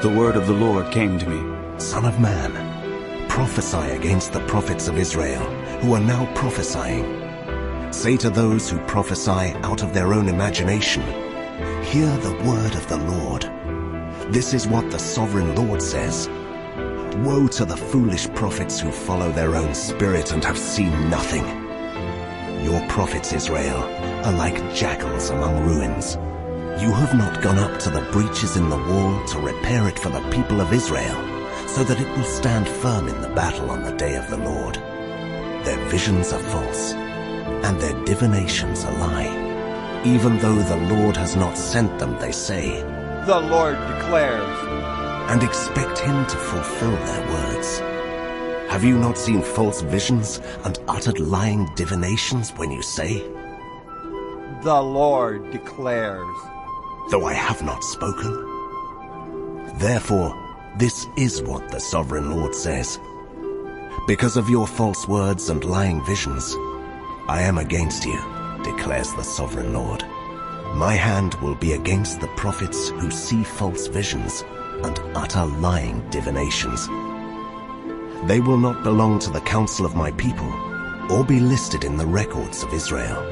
The word of the Lord came to me. Son of man, prophesy against the prophets of Israel, who are now prophesying. Say to those who prophesy out of their own imagination, hear the word of the Lord. This is what the sovereign Lord says. Woe to the foolish prophets who follow their own spirit and have seen nothing. Your prophets, Israel, are like jackals among ruins. You have not gone up to the breaches in the wall to repair it for the people of Israel, so that it will stand firm in the battle on the day of the Lord. Their visions are false, and their divinations a lie. Even though the Lord has not sent them, they say, The Lord declares, and expect him to fulfill their words. Have you not seen false visions and uttered lying divinations when you say, The Lord declares, though I have not spoken? Therefore, this is what the sovereign Lord says. Because of your false words and lying visions, I am against you, declares the sovereign Lord. My hand will be against the prophets who see false visions and utter lying divinations. They will not belong to the council of my people, or be listed in the records of Israel,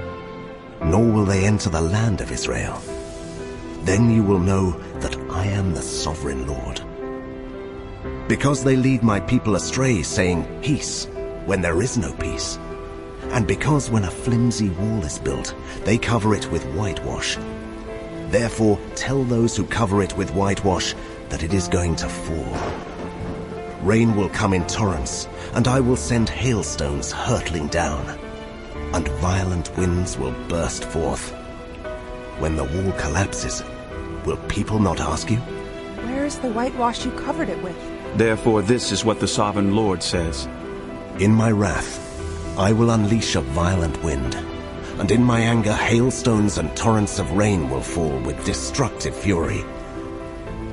nor will they enter the land of Israel. Then you will know that I am the sovereign Lord. Because they lead my people astray, saying, peace, when there is no peace. And because when a flimsy wall is built, they cover it with whitewash. Therefore tell those who cover it with whitewash that it is going to fall. Rain will come in torrents, and I will send hailstones hurtling down, and violent winds will burst forth. When the wall collapses, will people not ask you, Where is the whitewash you covered it with? Therefore this is what the sovereign Lord says. in my wrath I will unleash a violent wind, and in my anger hailstones and torrents of rain will fall with destructive fury.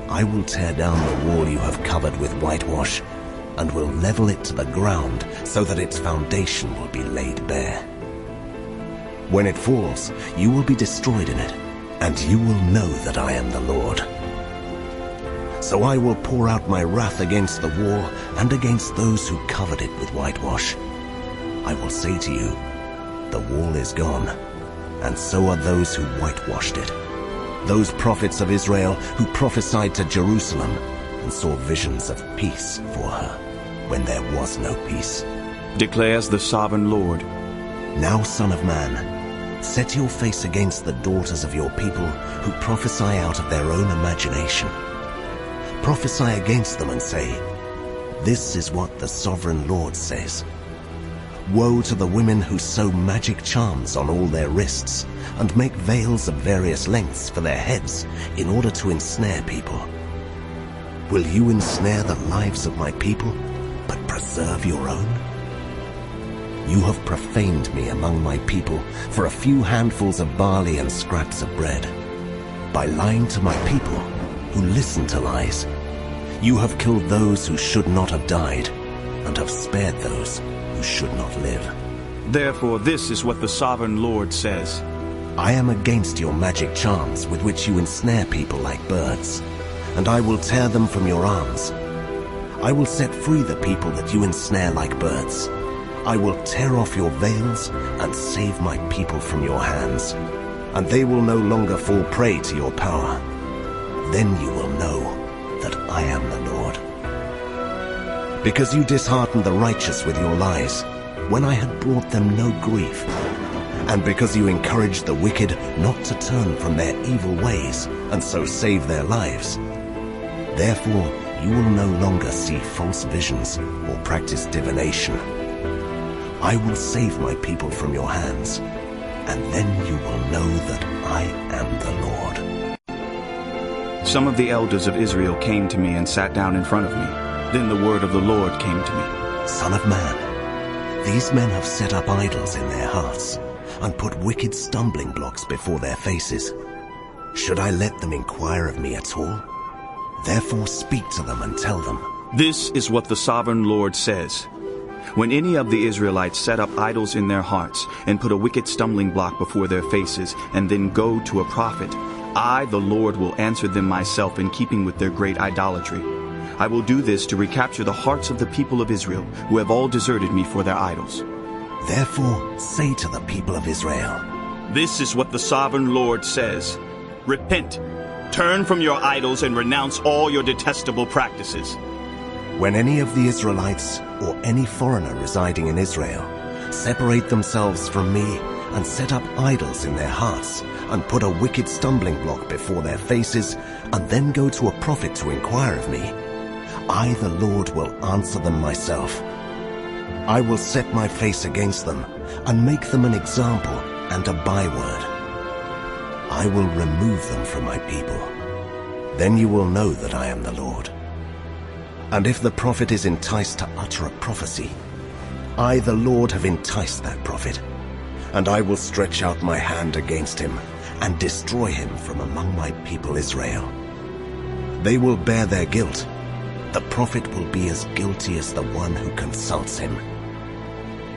I will tear down the wall you have covered with whitewash, and will level it to the ground so that its foundation will be laid bare. When it falls, you will be destroyed in it, and you will know that I am the Lord. So I will pour out my wrath against the wall and against those who covered it with whitewash. I will say to you, the wall is gone, and so are those who whitewashed it. Those prophets of Israel who prophesied to Jerusalem and saw visions of peace for her when there was no peace. Declares the sovereign Lord. Now, son of man, set your face against the daughters of your people who prophesy out of their own imagination. Prophesy against them and say, this is what the sovereign Lord says. Woe to the women who sew magic charms on all their wrists and make veils of various lengths for their heads in order to ensnare people. Will you ensnare the lives of my people, but preserve your own? You have profaned me among my people for a few handfuls of barley and scraps of bread. By lying to my people who listen to lies, you have killed those who should not have died and have spared those who should not live. Therefore this is what the sovereign Lord says. I am against your magic charms with which you ensnare people like birds, and I will tear them from your arms. I will set free the people that you ensnare like birds. I will tear off your veils and save my people from your hands, and they will no longer fall prey to your power. Then you will know that I am the Lord. Because you disheartened the righteous with your lies, when I had brought them no grief, and because you encouraged the wicked not to turn from their evil ways and so save their lives. Therefore you will no longer see false visions or practice divination. I will save my people from your hands, and then you will know that I am the Lord. Some of the elders of Israel came to me and sat down in front of me. Then the word of the Lord came to me. Son of man, these men have set up idols in their hearts and put wicked stumbling blocks before their faces. Should I let them inquire of me at all? Therefore speak to them and tell them, this is what the sovereign Lord says. When any of the Israelites set up idols in their hearts and put a wicked stumbling block before their faces and then go to a prophet, I, the Lord, will answer them myself in keeping with their great idolatry. I will do this to recapture the hearts of the people of Israel, who have all deserted me for their idols. Therefore say to the people of Israel, This is what the sovereign Lord says. Repent, turn from your idols, and renounce all your detestable practices. when any of the Israelites or any foreigner residing in Israel separate themselves from me and set up idols in their hearts and put a wicked stumbling block before their faces and then go to a prophet to inquire of me, I, the Lord, will answer them myself. I will set my face against them and make them an example and a byword. I will remove them from my people. Then you will know that I am the Lord. And if the prophet is enticed to utter a prophecy, I, the Lord, have enticed that prophet, and I will stretch out my hand against him and destroy him from among my people Israel. They will bear their guilt. The prophet will be as guilty as the one who consults him.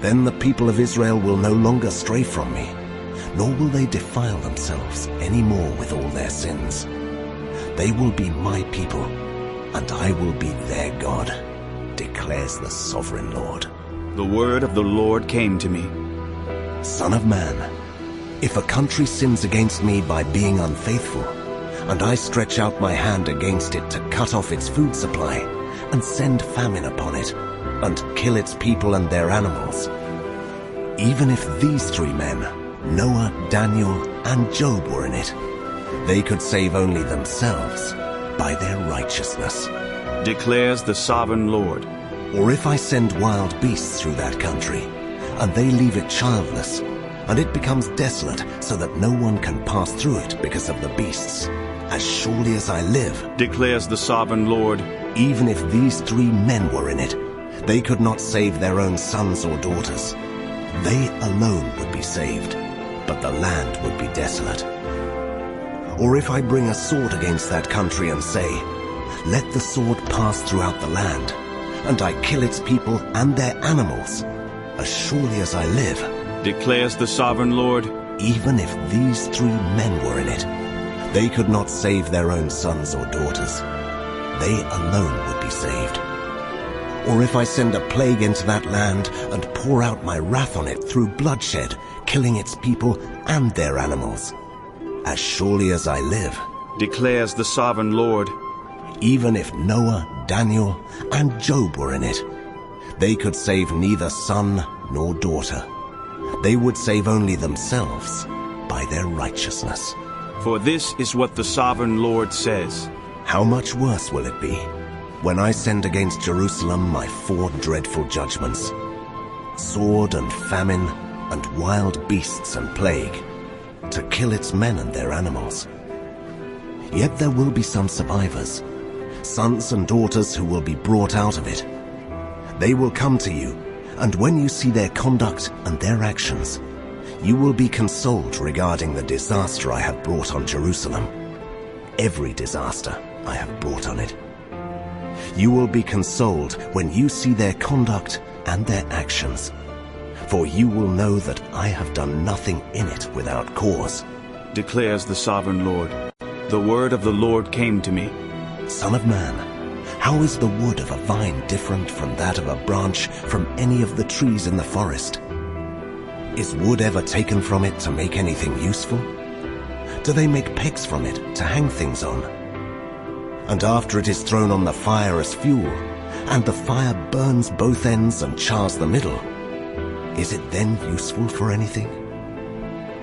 Then the people of Israel will no longer stray from me, nor will they defile themselves any more with all their sins. They will be my people, and I will be their God, declares the sovereign Lord. The word of the Lord came to me. Son of man, if a country sins against me by being unfaithful, and I stretch out my hand against it to cut off its food supply, and send famine upon it, and kill its people and their animals, even if these three men, Noah, Daniel, and Job, were in it, they could save only themselves by their righteousness, Declares the sovereign Lord. Or if I send wild beasts through that country, and they leave it childless, and it becomes desolate so that no one can pass through it because of the beasts, as surely as I live, Declares the sovereign Lord. even if these three men were in it, they could not save their own sons or daughters. They alone would be saved, but the land would be desolate. Or if I bring a sword against that country and say, let the sword pass throughout the land, and I kill its people and their animals, as surely as I live, Declares the sovereign Lord. even if these three men were in it, they could not save their own sons or daughters. They alone would be saved. Or if I send a plague into that land and pour out my wrath on it through bloodshed, killing its people and their animals, as surely as I live, Declares the sovereign Lord. even if Noah, Daniel, and Job were in it, they could save neither son nor daughter. They would save only themselves by their righteousness. For this is what the sovereign Lord says. How much worse will it be when I send against Jerusalem my 4 dreadful judgments, sword and famine and wild beasts and plague, to kill its men and their animals. Yet there will be some survivors, sons and daughters who will be brought out of it. They will come to you, and when you see their conduct and their actions, you will be consoled regarding the disaster I have brought on Jerusalem. Every disaster I have brought on it. You will be consoled when you see their conduct and their actions, for you will know that I have done nothing in it without cause. Declares the sovereign Lord. The word of the Lord came to me. Son of man, how is the wood of a vine different from that of a branch from any of the trees in the forest? Is wood ever taken from it to make anything useful? Do they make pegs from it to hang things on? And after it is thrown on the fire as fuel, and the fire burns both ends and chars the middle, is it then useful for anything?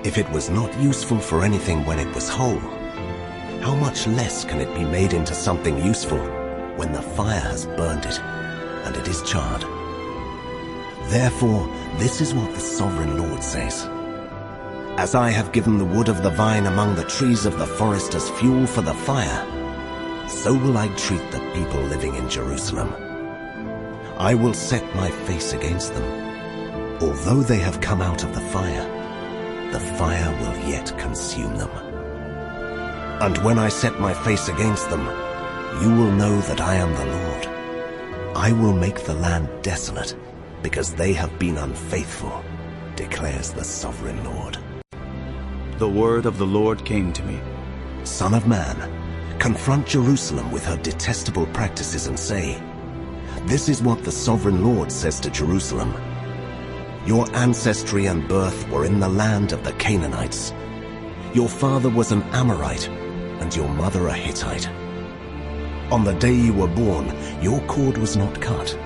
If it was not useful for anything when it was whole, how much less can it be made into something useful when the fire has burned it and it is charred? Therefore, this is what the sovereign Lord says. As I have given the wood of the vine among the trees of the forest as fuel for the fire, so will I treat the people living in Jerusalem. I will set my face against them. Although they have come out of the fire will yet consume them. And when I set my face against them, you will know that I am the Lord. I will make the land desolate, because they have been unfaithful, declares the sovereign Lord. The word of the Lord came to me. Son of man, confront Jerusalem with her detestable practices and say, "This is what the sovereign Lord says to Jerusalem. Your ancestry and birth were in the land of the Canaanites. Your father was an Amorite, and your mother a Hittite. On the day you were born, your cord was not cut,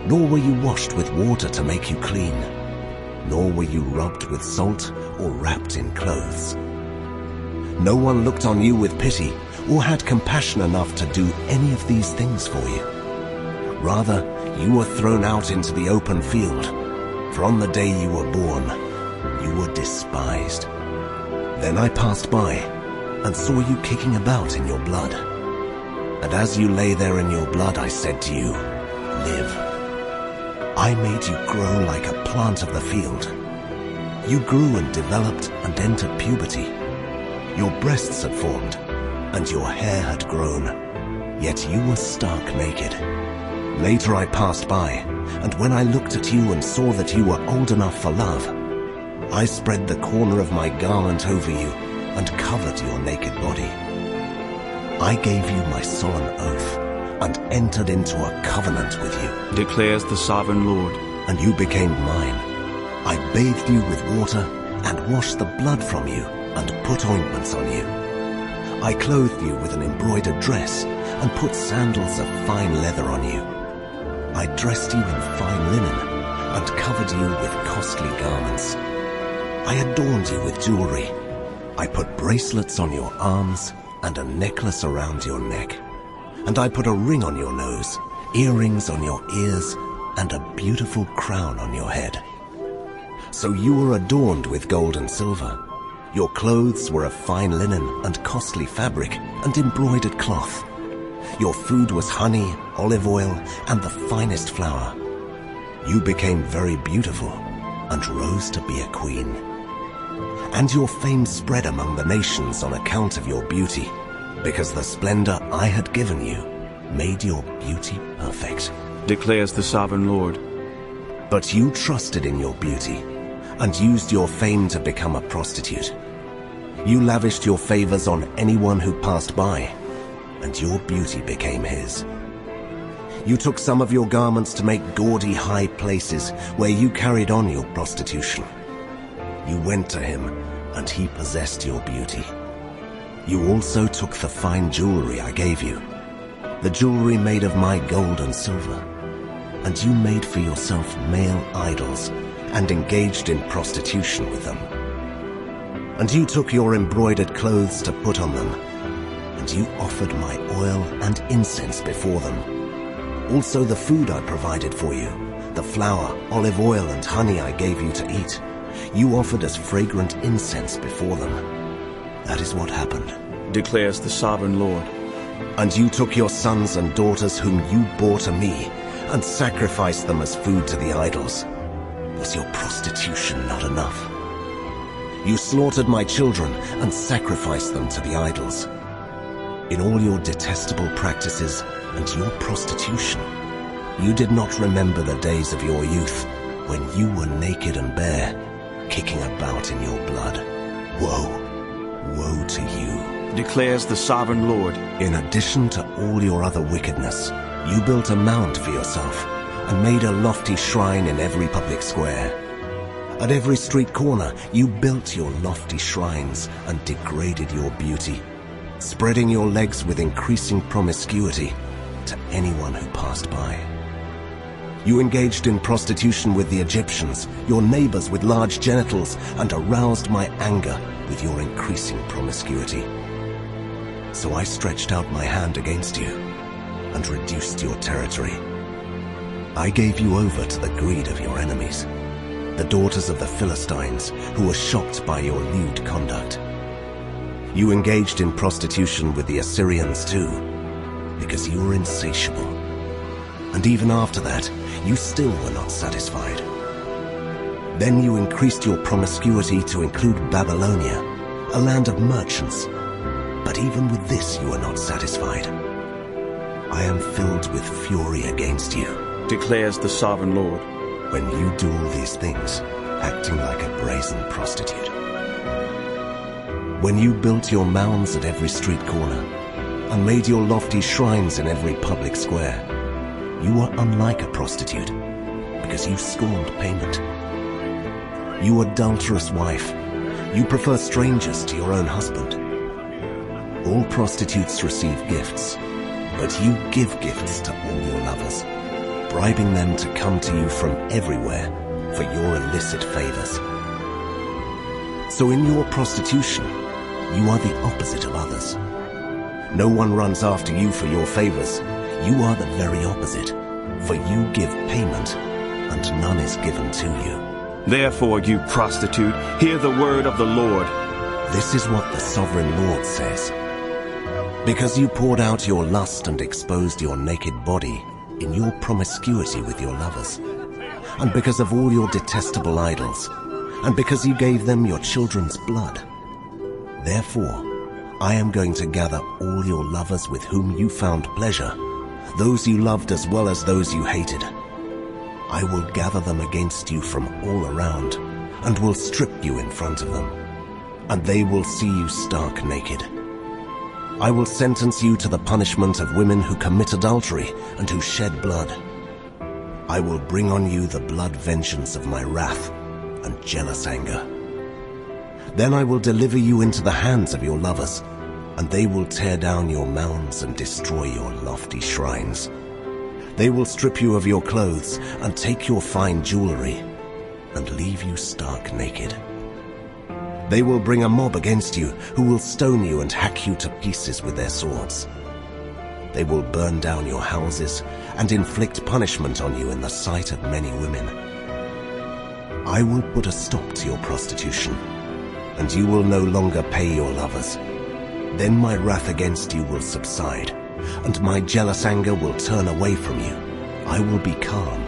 nor were you washed with water to make you clean, nor were you rubbed with salt or wrapped in clothes. No one looked on you with pity or had compassion enough to do any of these things for you. Rather, you were thrown out into the open field, for on the day you were born, you were despised. Then I passed by and saw you kicking about in your blood. And as you lay there in your blood, I said to you, 'Live.' I made you grow like a plant of the field. You grew and developed and entered puberty. Your breasts had formed, and your hair had grown, yet you were stark naked. Later I passed by, and when I looked at you and saw that you were old enough for love, I spread the corner of my garment over you and covered your naked body. I gave you my solemn oath and entered into a covenant with you, declares the sovereign Lord. and you became mine. I bathed you with water and washed the blood from you and put ointments on you. I clothed you with an embroidered dress and put sandals of fine leather on you. I dressed you in fine linen and covered you with costly garments. I adorned you with jewelry. I put bracelets on your arms and a necklace around your neck. And I put a ring on your nose, earrings on your ears, and a beautiful crown on your head. So you were adorned with gold and silver. Your clothes were of fine linen and costly fabric and embroidered cloth. Your food was honey, olive oil, and the finest flour. You became very beautiful and rose to be a queen. And your fame spread among the nations on account of your beauty, because the splendor I had given you made your beauty perfect, declares the sovereign Lord. But you trusted in your beauty and used your fame to become a prostitute. You lavished your favors on anyone who passed by, and your beauty became his. You took some of your garments to make gaudy high places where you carried on your prostitution. You went to him, and he possessed your beauty. You also took the fine jewelry I gave you, the jewelry made of my gold and silver, and you made for yourself male idols and engaged in prostitution with them. And you took your embroidered clothes to put on them, and you offered my oil and incense before them. Also the food I provided for you, the flour, olive oil, and honey I gave you to eat, you offered as fragrant incense before them. That is what happened, declares the sovereign Lord. And you took your sons and daughters whom you bore to me and sacrificed them as food to the idols. Was your prostitution not enough? You slaughtered my children and sacrificed them to the idols. In all your detestable practices and your prostitution, you did not remember the days of your youth when you were naked and bare, kicking about in your blood. Woe, woe to you, declares the sovereign Lord. In addition to all your other wickedness, you built a mound for yourself and made a lofty shrine in every public square. At every street corner, you built your lofty shrines and degraded your beauty, spreading your legs with increasing promiscuity to anyone who passed by. You engaged in prostitution with the Egyptians, your neighbors with large genitals, and aroused my anger with your increasing promiscuity. So I stretched out my hand against you and reduced your territory. I gave you over to the greed of your enemies, the daughters of the Philistines, who were shocked by your lewd conduct. You engaged in prostitution with the Assyrians too, because you were insatiable. And even after that, you still were not satisfied. Then you increased your promiscuity to include Babylonia, a land of merchants. But even with this you are not satisfied. I am filled with fury against you, declares the sovereign Lord. When you do all these things, acting like a brazen prostitute. When you built your mounds at every street corner and made your lofty shrines in every public square, you were unlike a prostitute because you scorned payment. You adulterous wife, you prefer strangers to your own husband. All prostitutes receive gifts, but you give gifts to all your lovers, bribing them to come to you from everywhere for your illicit favors. So in your prostitution, you are the opposite of others. No one runs after you for your favors. You are the very opposite, for you give payment, and none is given to you. Therefore, you prostitute, hear the word of the Lord. This is what the sovereign Lord says. Because you poured out your lust and exposed your naked body in your promiscuity with your lovers, and because of all your detestable idols, and because you gave them your children's blood, therefore, I am going to gather all your lovers with whom you found pleasure, those you loved as well as those you hated. I will gather them against you from all around, and will strip you in front of them, and they will see you stark naked. I will sentence you to the punishment of women who commit adultery and who shed blood. I will bring on you the blood vengeance of my wrath and jealous anger. Then I will deliver you into the hands of your lovers, and they will tear down your mounds and destroy your lofty shrines. They will strip you of your clothes and take your fine jewelry and leave you stark naked. They will bring a mob against you who will stone you and hack you to pieces with their swords. They will burn down your houses and inflict punishment on you in the sight of many women. I will put a stop to your prostitution, and you will no longer pay your lovers. Then my wrath against you will subside, and my jealous anger will turn away from you. I will be calm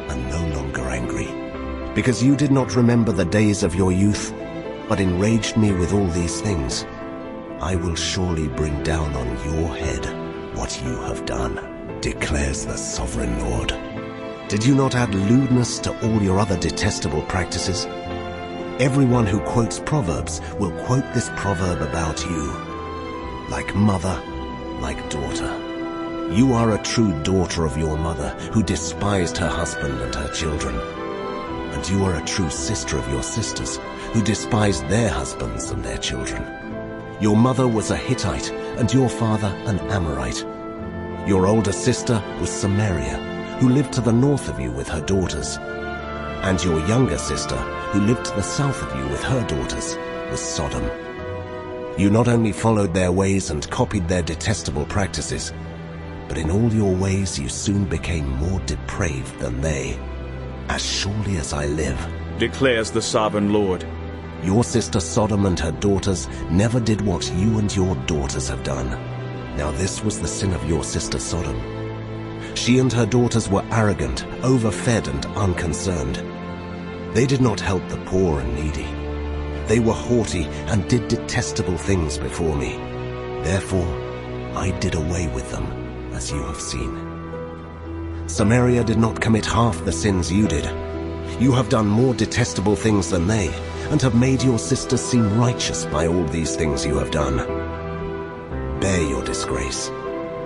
and no longer angry, because you did not remember the days of your youth, but enraged me with all these things. I will surely bring down on your head what you have done, declares the sovereign Lord. Did you not add lewdness to all your other detestable practices? Everyone who quotes Proverbs will quote this proverb about you. Like mother, like daughter. You are a true daughter of your mother, who despised her husband and her children. And you are a true sister of your sisters, who despised their husbands and their children. Your mother was a Hittite, and your father an Amorite. Your older sister was Samaria, who lived to the north of you with her daughters. And your younger sister, who lived to the south of you with her daughters, was Sodom. You not only followed their ways and copied their detestable practices, but in all your ways you soon became more depraved than they. As surely as I live, declares the sovereign Lord, your sister Sodom and her daughters never did what you and your daughters have done. Now this was the sin of your sister Sodom. She and her daughters were arrogant, overfed and unconcerned. They did not help the poor and needy. They were haughty and did detestable things before me. Therefore, I did away with them, as you have seen. Samaria did not commit half the sins you did. You have done more detestable things than they, and have made your sisters seem righteous by all these things you have done. Bear your disgrace,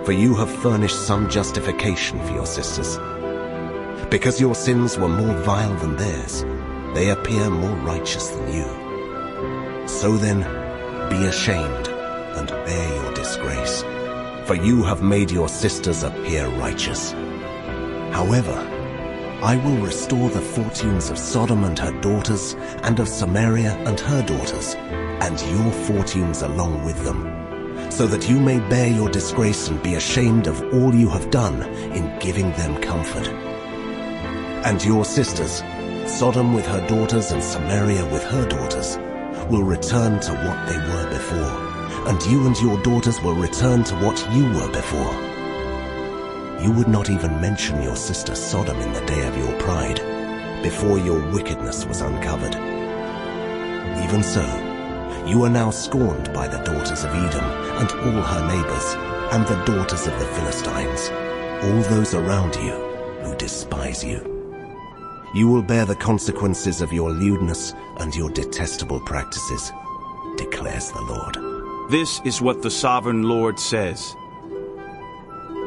for you have furnished some justification for your sisters. Because your sins were more vile than theirs, they appear more righteous than you. So then, be ashamed and bear your disgrace, for you have made your sisters appear righteous. However, I will restore the fortunes of Sodom and her daughters, and of Samaria and her daughters, and your fortunes along with them, so that you may bear your disgrace and be ashamed of all you have done in giving them comfort. And your sisters, Sodom with her daughters and Samaria with her daughters, will return to what they were before, and you and your daughters will return to what you were before. You would not even mention your sister Sodom in the day of your pride, before your wickedness was uncovered. Even so, you are now scorned by the daughters of Edom and all her neighbors, and the daughters of the Philistines, all those around you who despise you. You will bear the consequences of your lewdness and your detestable practices. declares the Lord. This is what the sovereign Lord says.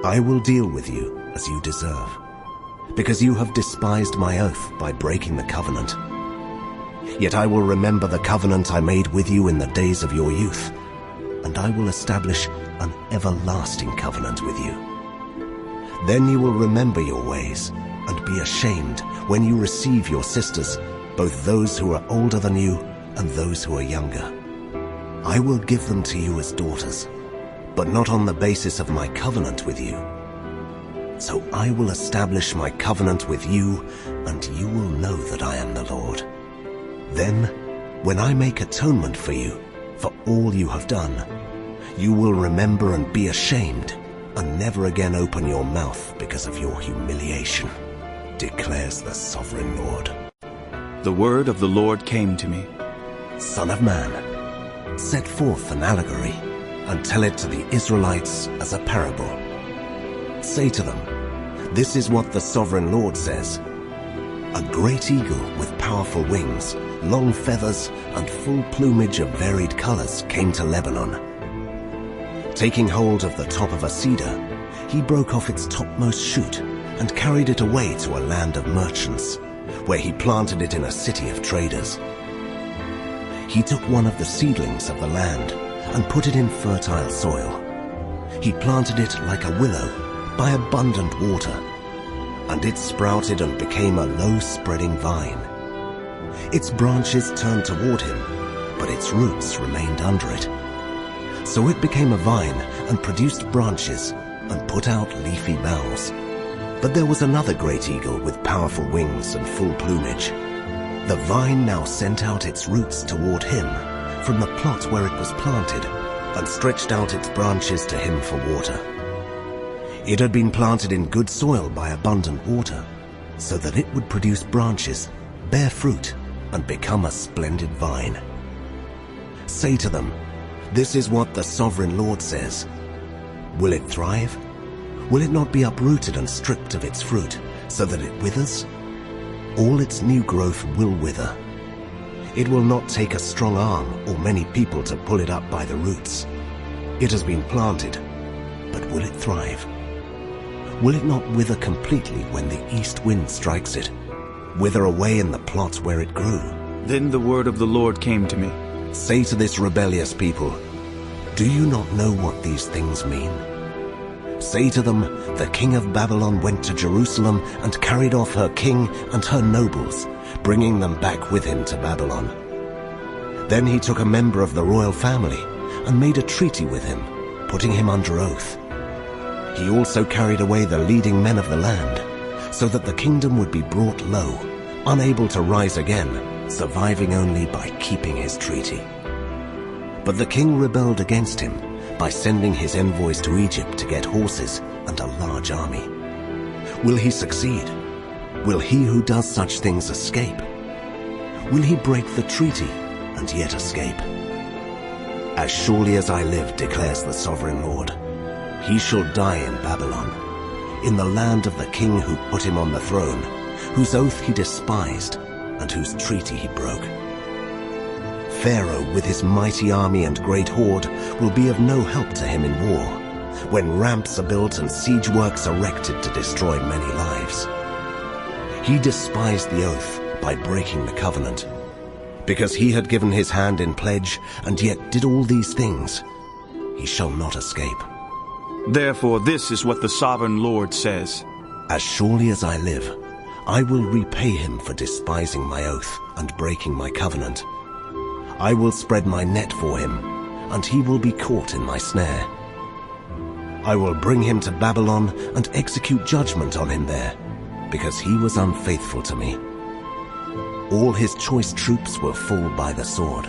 I will deal with you as you deserve, because you have despised my oath by breaking the covenant. Yet I will remember the covenant I made with you in the days of your youth, and I will establish an everlasting covenant with you. Then you will remember your ways and be ashamed when you receive your sisters, both those who are older than you and those who are younger. I will give them to you as daughters, but not on the basis of my covenant with you. So I will establish my covenant with you, and you will know that I am the Lord. Then, when I make atonement for you, for all you have done, you will remember and be ashamed, and never again open your mouth because of your humiliation, declares the sovereign Lord. The word of the Lord came to me. Son of man, set forth an allegory, and tell it to the Israelites as a parable. Say to them, this is what the sovereign Lord says. A great eagle with powerful wings, long feathers, and full plumage of varied colors came to Lebanon. Taking hold of the top of a cedar, he broke off its topmost shoot and carried it away to a land of merchants, where he planted it in a city of traders. He took one of the seedlings of the land and put it in fertile soil. He planted it like a willow by abundant water, and it sprouted and became a low-spreading vine. Its branches turned toward him, but its roots remained under it. So it became a vine and produced branches and put out leafy boughs. But there was another great eagle with powerful wings and full plumage. The vine now sent out its roots toward him from the plot where it was planted, and stretched out its branches to him for water. It had been planted in good soil by abundant water, so that it would produce branches, bear fruit, and become a splendid vine. Say to them, this is what the sovereign Lord says. Will it thrive? Will it not be uprooted and stripped of its fruit, so that it withers? All its new growth will wither. It will not take a strong arm or many people to pull it up by the roots. It has been planted, but will it thrive? Will it not wither completely when the east wind strikes it, wither away in the plot where it grew? Then the word of the Lord came to me. Say to this rebellious people, do you not know what these things mean? Say to them, the king of Babylon went to Jerusalem and carried off her king and her nobles, bringing them back with him to Babylon. Then he took a member of the royal family and made a treaty with him, putting him under oath. He also carried away the leading men of the land, so that the kingdom would be brought low, unable to rise again, surviving only by keeping his treaty. But the king rebelled against him by sending his envoys to Egypt to get horses and a large army. Will he succeed? Will he who does such things escape? Will he break the treaty and yet escape? As surely as I live, declares the sovereign Lord, he shall die in Babylon, in the land of the king who put him on the throne, whose oath he despised and whose treaty he broke. Pharaoh with his mighty army and great horde will be of no help to him in war, when ramps are built and siege works erected to destroy many lives. He despised the oath by breaking the covenant. Because he had given his hand in pledge and yet did all these things, he shall not escape. Therefore this is what the sovereign Lord says. As surely as I live, I will repay him for despising my oath and breaking my covenant. I will spread my net for him, and he will be caught in my snare. I will bring him to Babylon and execute judgment on him there, because he was unfaithful to me. All his choice troops will fall by the sword,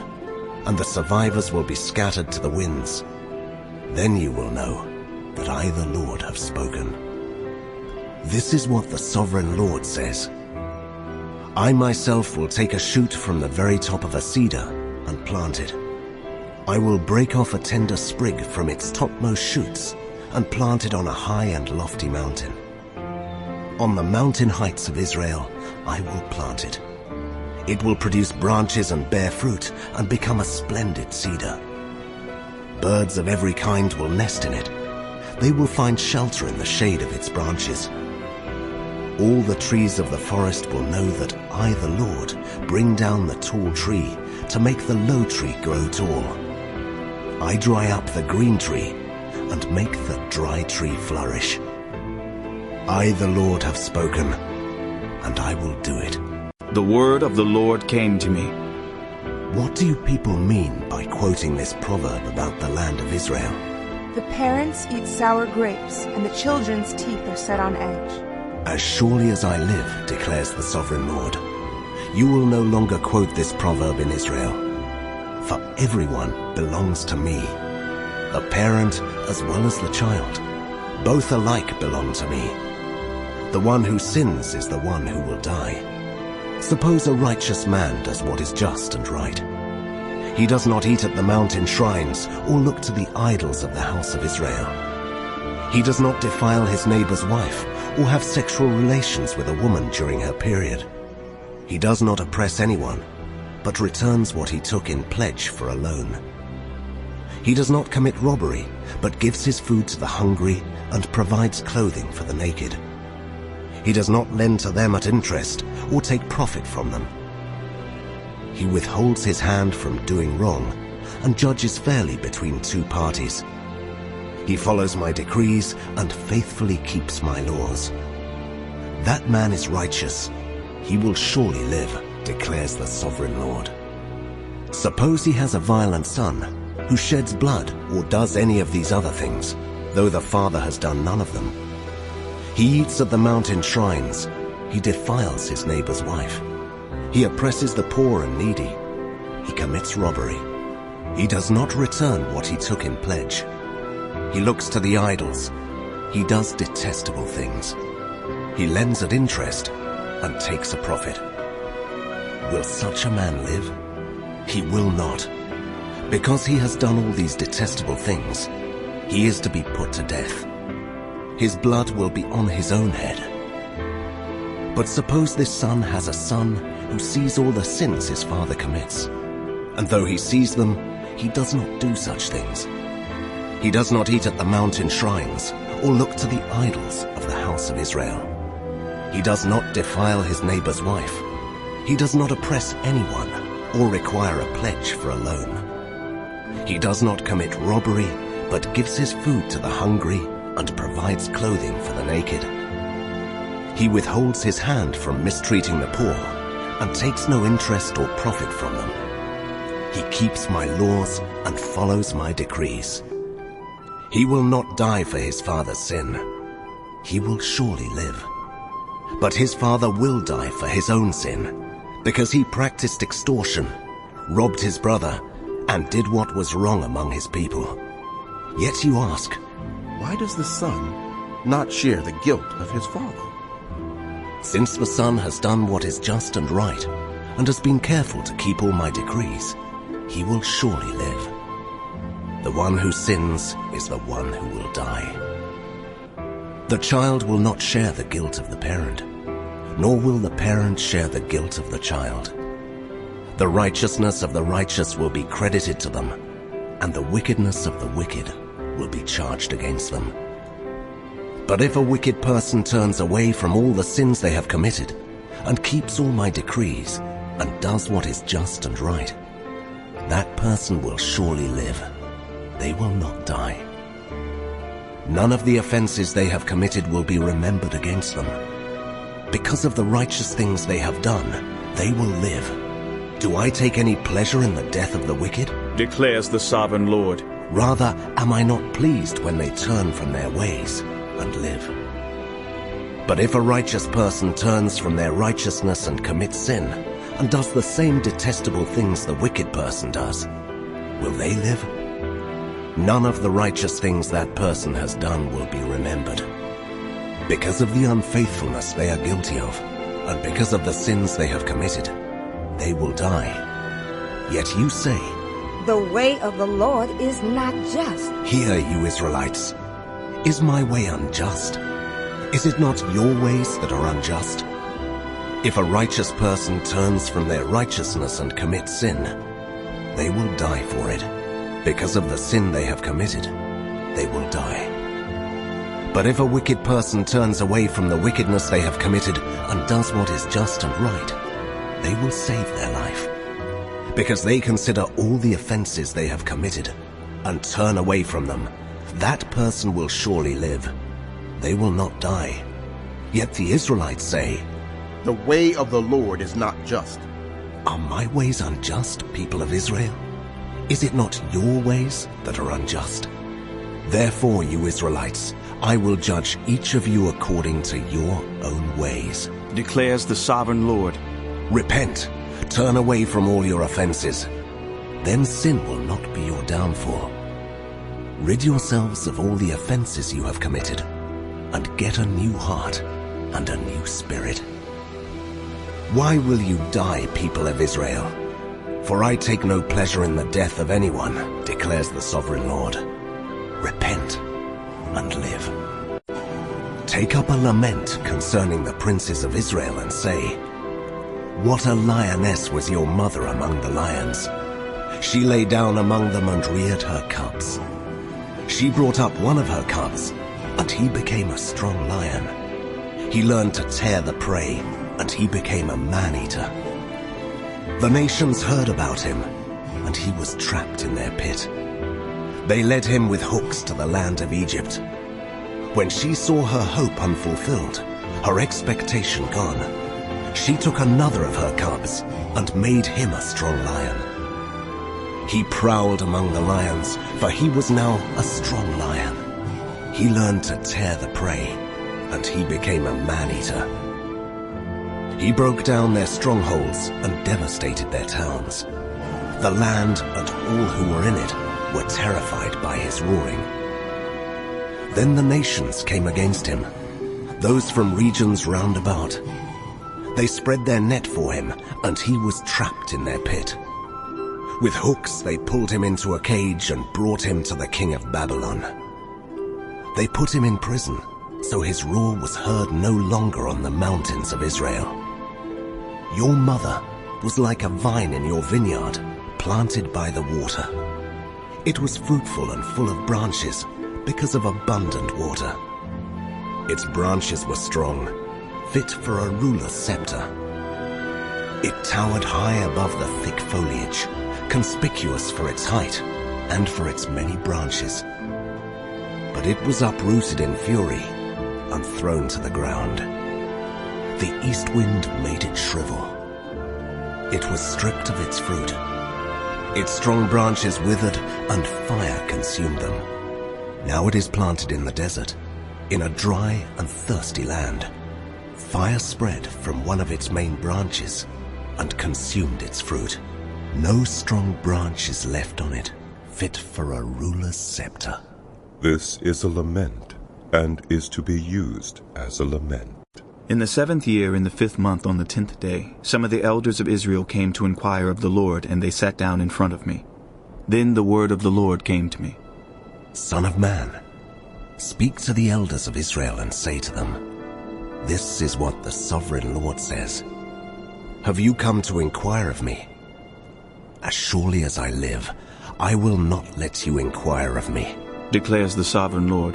and the survivors will be scattered to the winds. Then you will know that I, the Lord, have spoken. This is what the sovereign Lord says. I myself will take a shoot from the very top of a cedar and plant it. I will break off a tender sprig from its topmost shoots and plant it on a high and lofty mountain. On the mountain heights of Israel I will plant it. It will produce branches and bear fruit and become a splendid cedar. Birds of every kind will nest in it. They will find shelter in the shade of its branches. All the trees of the forest will know that I, the Lord, bring down the tall tree to make the low tree grow tall. I dry up the green tree and make the dry tree flourish. I, the Lord, have spoken, and I will do it. The word of the Lord came to me. What do you people mean by quoting this proverb about the land of Israel? The parents eat sour grapes, and the children's teeth are set on edge. As surely as I live, declares the sovereign Lord, you will no longer quote this proverb in Israel. For everyone belongs to me, the parent as well as the child. Both alike belong to me. The one who sins is the one who will die. Suppose a righteous man does what is just and right. He does not eat at the mountain shrines or look to the idols of the house of Israel. He does not defile his neighbor's wife or have sexual relations with a woman during her period. He does not oppress anyone, but returns what he took in pledge for a loan. He does not commit robbery, but gives his food to the hungry and provides clothing for the naked. He does not lend to them at interest or take profit from them. He withholds his hand from doing wrong and judges fairly between two parties. He follows my decrees and faithfully keeps my laws. That man is righteous. He will surely live, declares the sovereign Lord. Suppose he has a violent son who sheds blood or does any of these other things, though the father has done none of them. He eats at the mountain shrines. He defiles his neighbor's wife. He oppresses the poor and needy. He commits robbery. He does not return what he took in pledge. He looks to the idols. He does detestable things. He lends at interest and takes a profit. Will such a man live? He will not. Because he has done all these detestable things, he is to be put to death. His blood will be on his own head. But suppose this son has a son who sees all the sins his father commits, and though he sees them, he does not do such things. He does not eat at the mountain shrines or look to the idols of the house of Israel. He does not defile his neighbor's wife. He does not oppress anyone or require a pledge for a loan. He does not commit robbery, but gives his food to the hungry and provides clothing for the naked. He withholds his hand from mistreating the poor and takes no interest or profit from them. He keeps my laws and follows my decrees. He will not die for his father's sin. He will surely live. But his father will die for his own sin, because he practiced extortion, robbed his brother, and did what was wrong among his people. Yet you ask, why does the son not share the guilt of his father? Since the son has done what is just and right, and has been careful to keep all my decrees, he will surely live. The one who sins is the one who will die. The child will not share the guilt of the parent, nor will the parent share the guilt of the child. The righteousness of the righteous will be credited to them, and the wickedness of the wicked will be charged against them. But if a wicked person turns away from all the sins they have committed, and keeps all my decrees, and does what is just and right, that person will surely live. They will not die. None of the offenses they have committed will be remembered against them. Because of the righteous things they have done, they will live. Do I take any pleasure in the death of the wicked? Declares the sovereign Lord. Rather, am I not pleased when they turn from their ways and live? But if a righteous person turns from their righteousness and commits sin, and does the same detestable things the wicked person does, will they live? None of the righteous things that person has done will be remembered. Because of the unfaithfulness they are guilty of, and because of the sins they have committed, they will die. Yet you say, the way of the Lord is not just. Hear, you Israelites. Is my way unjust? Is it not your ways that are unjust? If a righteous person turns from their righteousness and commits sin, they will die for it. Because of the sin they have committed, they will die. But if a wicked person turns away from the wickedness they have committed and does what is just and right, they will save their life. Because they consider all the offenses they have committed and turn away from them, that person will surely live. They will not die. Yet the Israelites say, The way of the Lord is not just. Are my ways unjust, people of Israel? Is it not your ways that are unjust? Therefore, you Israelites, I will judge each of you according to your own ways, declares the sovereign Lord. Repent, turn away from all your offenses. Then sin will not be your downfall. Rid yourselves of all the offenses you have committed, and get a new heart and a new spirit. Why will you die, people of Israel? For I take no pleasure in the death of anyone, declares the sovereign Lord. Repent and live. Take up a lament concerning the princes of Israel and say, What a lioness was your mother among the lions! She lay down among them and reared her cubs. She brought up one of her cubs, and he became a strong lion. He learned to tear the prey, and he became a man-eater. The nations heard about him, and he was trapped in their pit. They led him with hooks to the land of Egypt. When she saw her hope unfulfilled, her expectation gone, she took another of her cubs and made him a strong lion. He prowled among the lions, for he was now a strong lion. He learned to tear the prey, and he became a man-eater. He broke down their strongholds and devastated their towns. The land and all who were in it were terrified by his roaring. Then the nations came against him, those from regions round about. They spread their net for him, and he was trapped in their pit. With hooks they pulled him into a cage and brought him to the king of Babylon. They put him in prison, so his roar was heard no longer on the mountains of Israel. Your mother was like a vine in your vineyard, planted by the water. It was fruitful and full of branches because of abundant water. Its branches were strong, fit for a ruler's scepter. It towered high above the thick foliage, conspicuous for its height and for its many branches. But it was uprooted in fury and thrown to the ground. The east wind made it shrivel. It was stripped of its fruit. Its strong branches withered, and fire consumed them. Now it is planted in the desert, in a dry and thirsty land. Fire spread from one of its main branches and consumed its fruit. No strong branch is left on it, fit for a ruler's scepter. This is a lament, and is to be used as a lament. In the 7th year, in the 5th month, on the 10th day, some of the elders of Israel came to inquire of the Lord, and they sat down in front of me. Then the word of the Lord came to me. Son of man, speak to the elders of Israel and say to them, This is what the sovereign Lord says. Have you come to inquire of me? As surely as I live, I will not let you inquire of me, declares the sovereign Lord.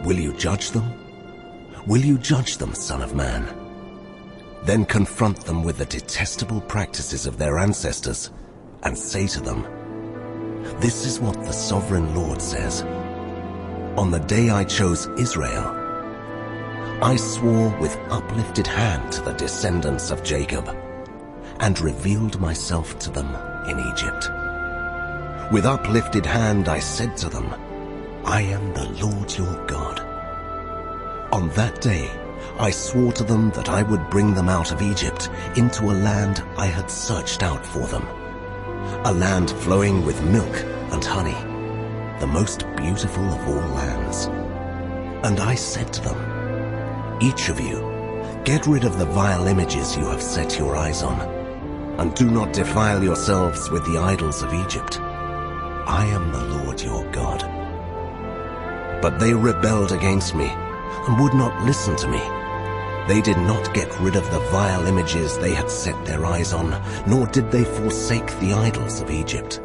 Will you judge them? Will you judge them, son of man? Then confront them with the detestable practices of their ancestors, and say to them, This is what the sovereign Lord says. On the day I chose Israel, I swore with uplifted hand to the descendants of Jacob, and revealed myself to them in Egypt. With uplifted hand I said to them, I am the Lord your God. On that day I swore to them that I would bring them out of Egypt into a land I had searched out for them, a land flowing with milk and honey, the most beautiful of all lands. And I said to them, Each of you, get rid of the vile images you have set your eyes on, and do not defile yourselves with the idols of Egypt. I am the Lord your God. But they rebelled against me and would not listen to me. They did not get rid of the vile images they had set their eyes on, nor did they forsake the idols of Egypt.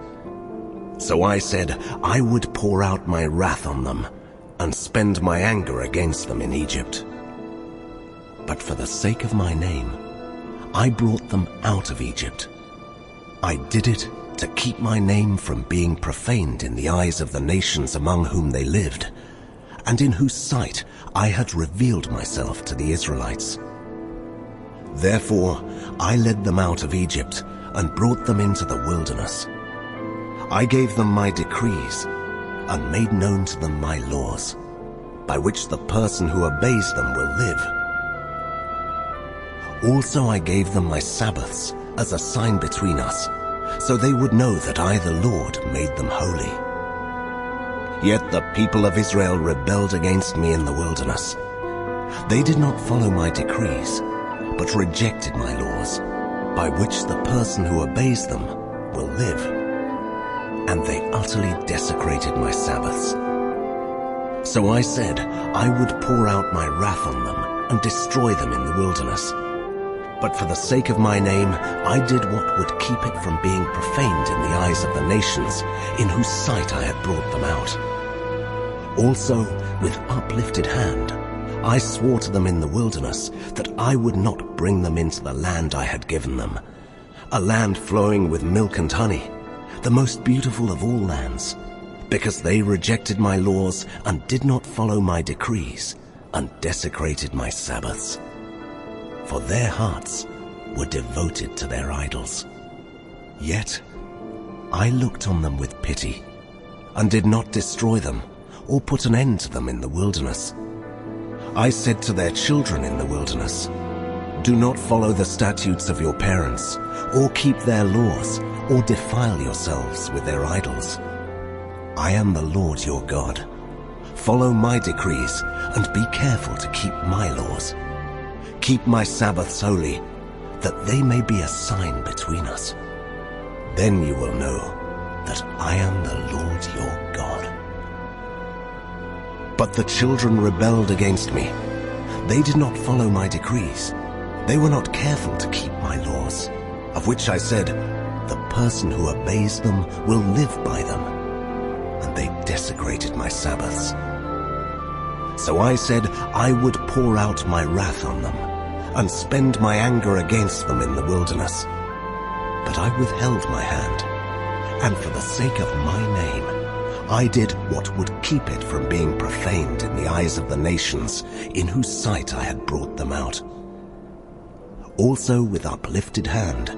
So I said I would pour out my wrath on them and spend my anger against them in Egypt. But for the sake of my name, I brought them out of Egypt. I did it to keep my name from being profaned in the eyes of the nations among whom they lived, and in whose sight I had revealed myself to the Israelites. Therefore, I led them out of Egypt and brought them into the wilderness. I gave them my decrees and made known to them my laws, by which the person who obeys them will live. Also I gave them my Sabbaths as a sign between us, so they would know that I, the Lord, made them holy. Yet the people of Israel rebelled against me in the wilderness. They did not follow my decrees, but rejected my laws, by which the person who obeys them will live. And they utterly desecrated my Sabbaths. So I said I would pour out my wrath on them and destroy them in the wilderness. But for the sake of my name, I did what would keep it from being profaned in the eyes of the nations, in whose sight I had brought them out. Also, with uplifted hand, I swore to them in the wilderness that I would not bring them into the land I had given them, a land flowing with milk and honey, the most beautiful of all lands, because they rejected my laws and did not follow my decrees and desecrated my Sabbaths. For their hearts were devoted to their idols. Yet I looked on them with pity and did not destroy them or put an end to them in the wilderness. I said to their children in the wilderness, "Do not follow the statutes of your parents, or keep their laws, or defile yourselves with their idols. I am the Lord your God. Follow my decrees and be careful to keep my laws. Keep my Sabbaths holy, that they may be a sign between us. Then you will know that I am the Lord your God." But the children rebelled against me. They did not follow my decrees. They were not careful to keep my laws, of which I said, "The person who obeys them will live by them." And they desecrated my Sabbaths. So I said I would pour out my wrath on them and spend my anger against them in the wilderness. But I withheld my hand, and for the sake of my name, I did what would keep it from being profaned in the eyes of the nations in whose sight I had brought them out. Also with uplifted hand,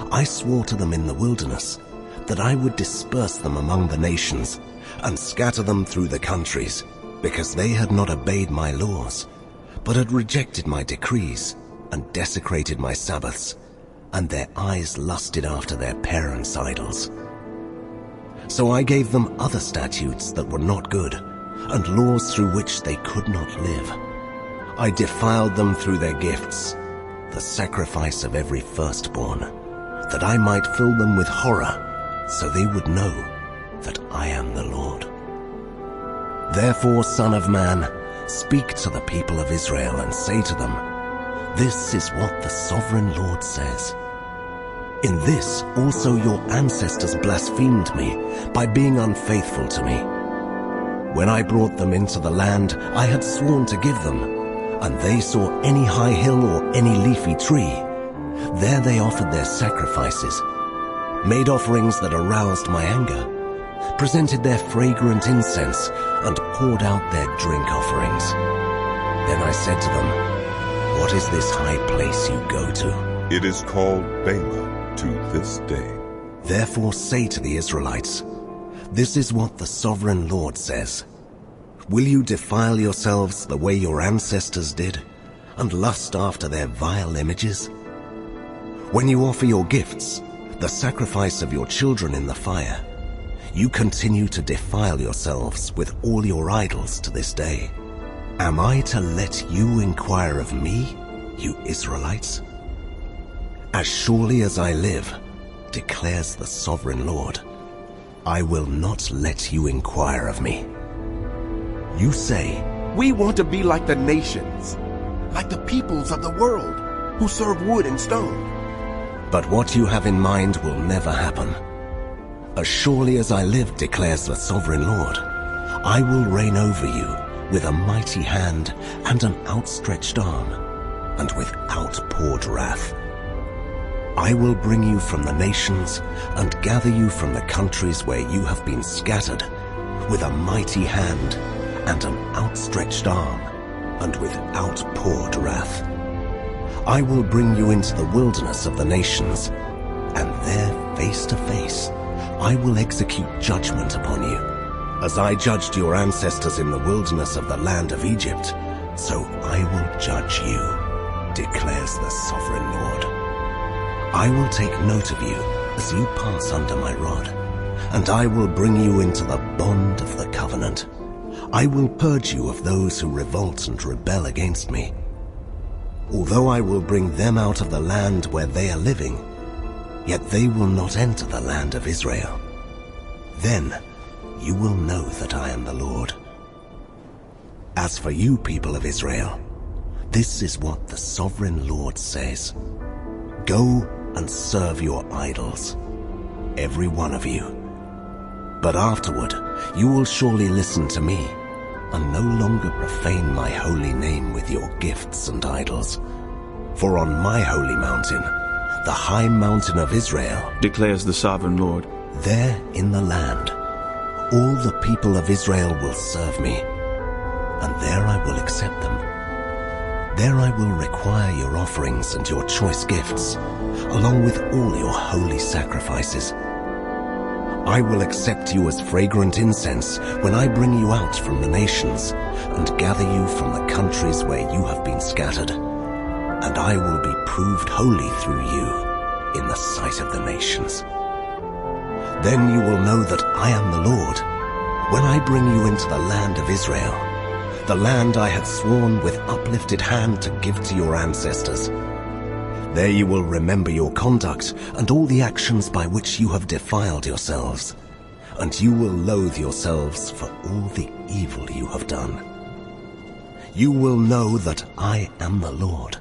I swore to them in the wilderness that I would disperse them among the nations and scatter them through the countries, because they had not obeyed my laws, but had rejected my decrees and desecrated my Sabbaths, and their eyes lusted after their parents' idols. So I gave them other statutes that were not good, and laws through which they could not live. I defiled them through their gifts, the sacrifice of every firstborn, that I might fill them with horror, so they would know that I am the Lord. Therefore, Son of Man, speak to the people of Israel and say to them, "This is what the sovereign Lord says. In this also your ancestors blasphemed me by being unfaithful to me. When I brought them into the land I had sworn to give them, and they saw any high hill or any leafy tree, there they offered their sacrifices, made offerings that aroused my anger, presented their fragrant incense, and poured out their drink offerings. Then I said to them, 'What is this high place you go to?' It is called Bema to this day. Therefore say to the Israelites, 'This is what the sovereign Lord says. Will you defile yourselves the way your ancestors did, and lust after their vile images? When you offer your gifts, the sacrifice of your children in the fire, you continue to defile yourselves with all your idols to this day. Am I to let you inquire of me, you Israelites? As surely as I live, declares the sovereign Lord, I will not let you inquire of me. You say, 'We want to be like the nations.' like the peoples of the world, who serve wood and stone. But what you have in mind will never happen. As surely as I live, declares the Sovereign Lord, I will reign over you with a mighty hand and an outstretched arm, and with outpoured wrath. I will bring you from the nations and gather you from the countries where you have been scattered, with a mighty hand and an outstretched arm, and with outpoured wrath. I will bring you into the wilderness of the nations, and there, face to face, I will execute judgment upon you. As I judged your ancestors in the wilderness of the land of Egypt, so I will judge you, declares the Sovereign Lord. I will take note of you as you pass under my rod, and I will bring you into the bond of the covenant. I will purge you of those who revolt and rebel against me. Although I will bring them out of the land where they are living, yet they will not enter the land of Israel. Then you will know that I am the Lord. As for you, people of Israel, this is what the Sovereign Lord says. Go and serve your idols, every one of you. But afterward, you will surely listen to me, and no longer profane my holy name with your gifts and idols. For on my holy mountain, the high mountain of Israel, declares the Sovereign Lord, there in the land, all the people of Israel will serve me, and there I will accept them. There I will require your offerings and your choice gifts, along with all your holy sacrifices. I will accept you as fragrant incense when I bring you out from the nations and gather you from the countries where you have been scattered, and I will be proved holy through you in the sight of the nations. Then you will know that I am the Lord, when I bring you into the land of Israel, the land I had sworn with uplifted hand to give to your ancestors. There you will remember your conduct and all the actions by which you have defiled yourselves, and you will loathe yourselves for all the evil you have done. You will know that I am the Lord,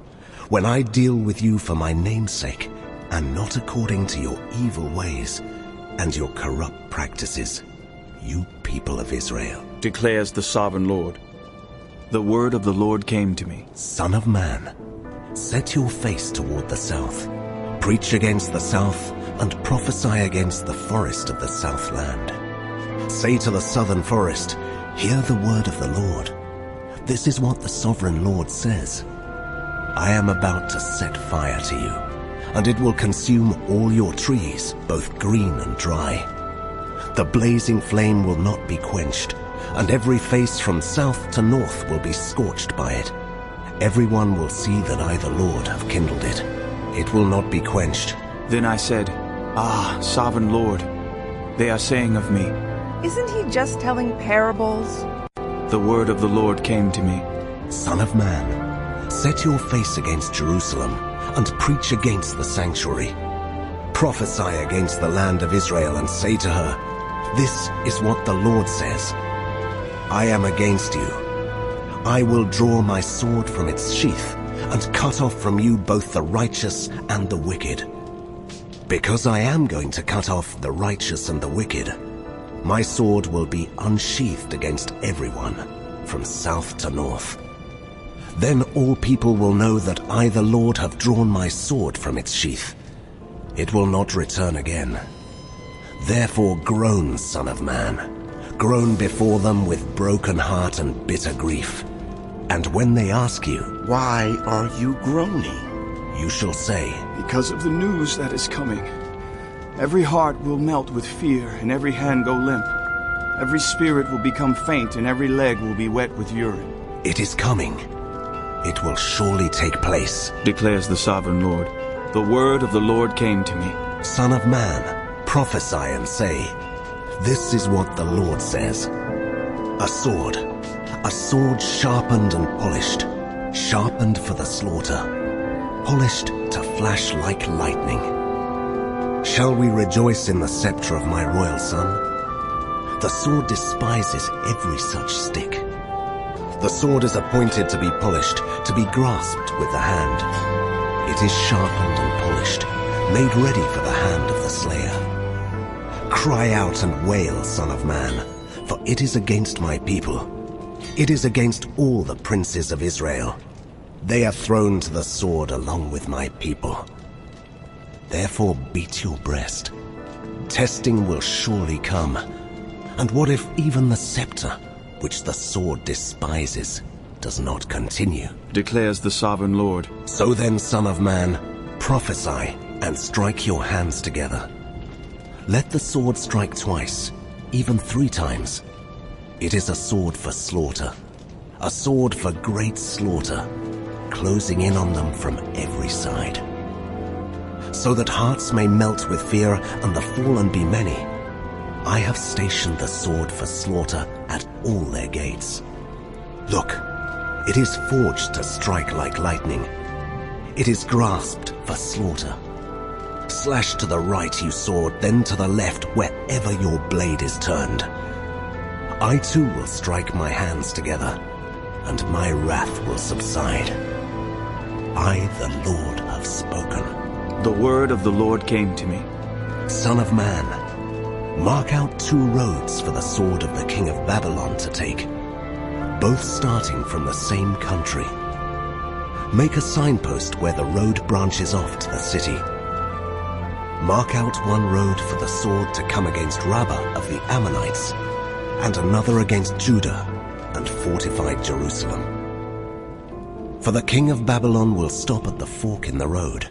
when I deal with you for my name's sake, and not according to your evil ways and your corrupt practices, you people of Israel, declares the Sovereign Lord. The word of the Lord came to me. Son of man, set your face toward the south. Preach against the south and prophesy against the forest of the southland. Say to the southern forest, hear the word of the Lord. This is what the Sovereign Lord says. I am about to set fire to you, and it will consume all your trees, both green and dry. The blazing flame will not be quenched, and every face from south to north will be scorched by it. Everyone will see that I, the Lord, have kindled it. It will not be quenched. Then I said, Ah, Sovereign Lord, they are saying of me, Isn't he just telling parables? The word of the Lord came to me. Son of man, set your face against Jerusalem and preach against the sanctuary. Prophesy against the land of Israel and say to her, This is what the Lord says. I am against you. I will draw my sword from its sheath and cut off from you both the righteous and the wicked. Because I am going to cut off the righteous and the wicked, my sword will be unsheathed against everyone, from south to north. Then all people will know that I, the Lord, have drawn my sword from its sheath. It will not return again. Therefore groan, Son of man. Groan before them with broken heart and bitter grief. And when they ask you, Why are you groaning? You shall say, Because of the news that is coming. Every heart will melt with fear, and every hand go limp. Every spirit will become faint, and every leg will be wet with urine. It is coming. It will surely take place, declares the Sovereign Lord. The word of the Lord came to me. Son of man, prophesy and say, This is what the Lord says. A sword sharpened and polished, sharpened for the slaughter, polished to flash like lightning. Shall we rejoice in the scepter of my royal son? The sword despises every such stick. The sword is appointed to be polished, to be grasped with the hand. It is sharpened and polished, made ready for the hand of the slayer. Cry out and wail, Son of Man, for it is against my people. It is against all the princes of Israel. They are thrown to the sword along with my people. Therefore beat your breast. Testing will surely come. And what if even the scepter, which the sword despises, does not continue? Declares the sovereign Lord. So then, Son of Man, prophesy and strike your hands together. Let the sword strike twice, even 3 times. It is a sword for slaughter, a sword for great slaughter, closing in on them from every side. So that hearts may melt with fear and the fallen be many, I have stationed the sword for slaughter at all their gates. Look, it is forged to strike like lightning. It is grasped for slaughter. Slash to the right, you sword, then to the left, wherever your blade is turned. I too will strike my hands together, and my wrath will subside. I, the Lord, have spoken. The word of the Lord came to me. Son of man, mark out 2 roads for the sword of the king of Babylon to take, both starting from the same country. Make a signpost where the road branches off to the city. Mark out 1 road for the sword to come against Rabbah of the Ammonites, and another against Judah and fortified Jerusalem. For the king of Babylon will stop at the fork in the road,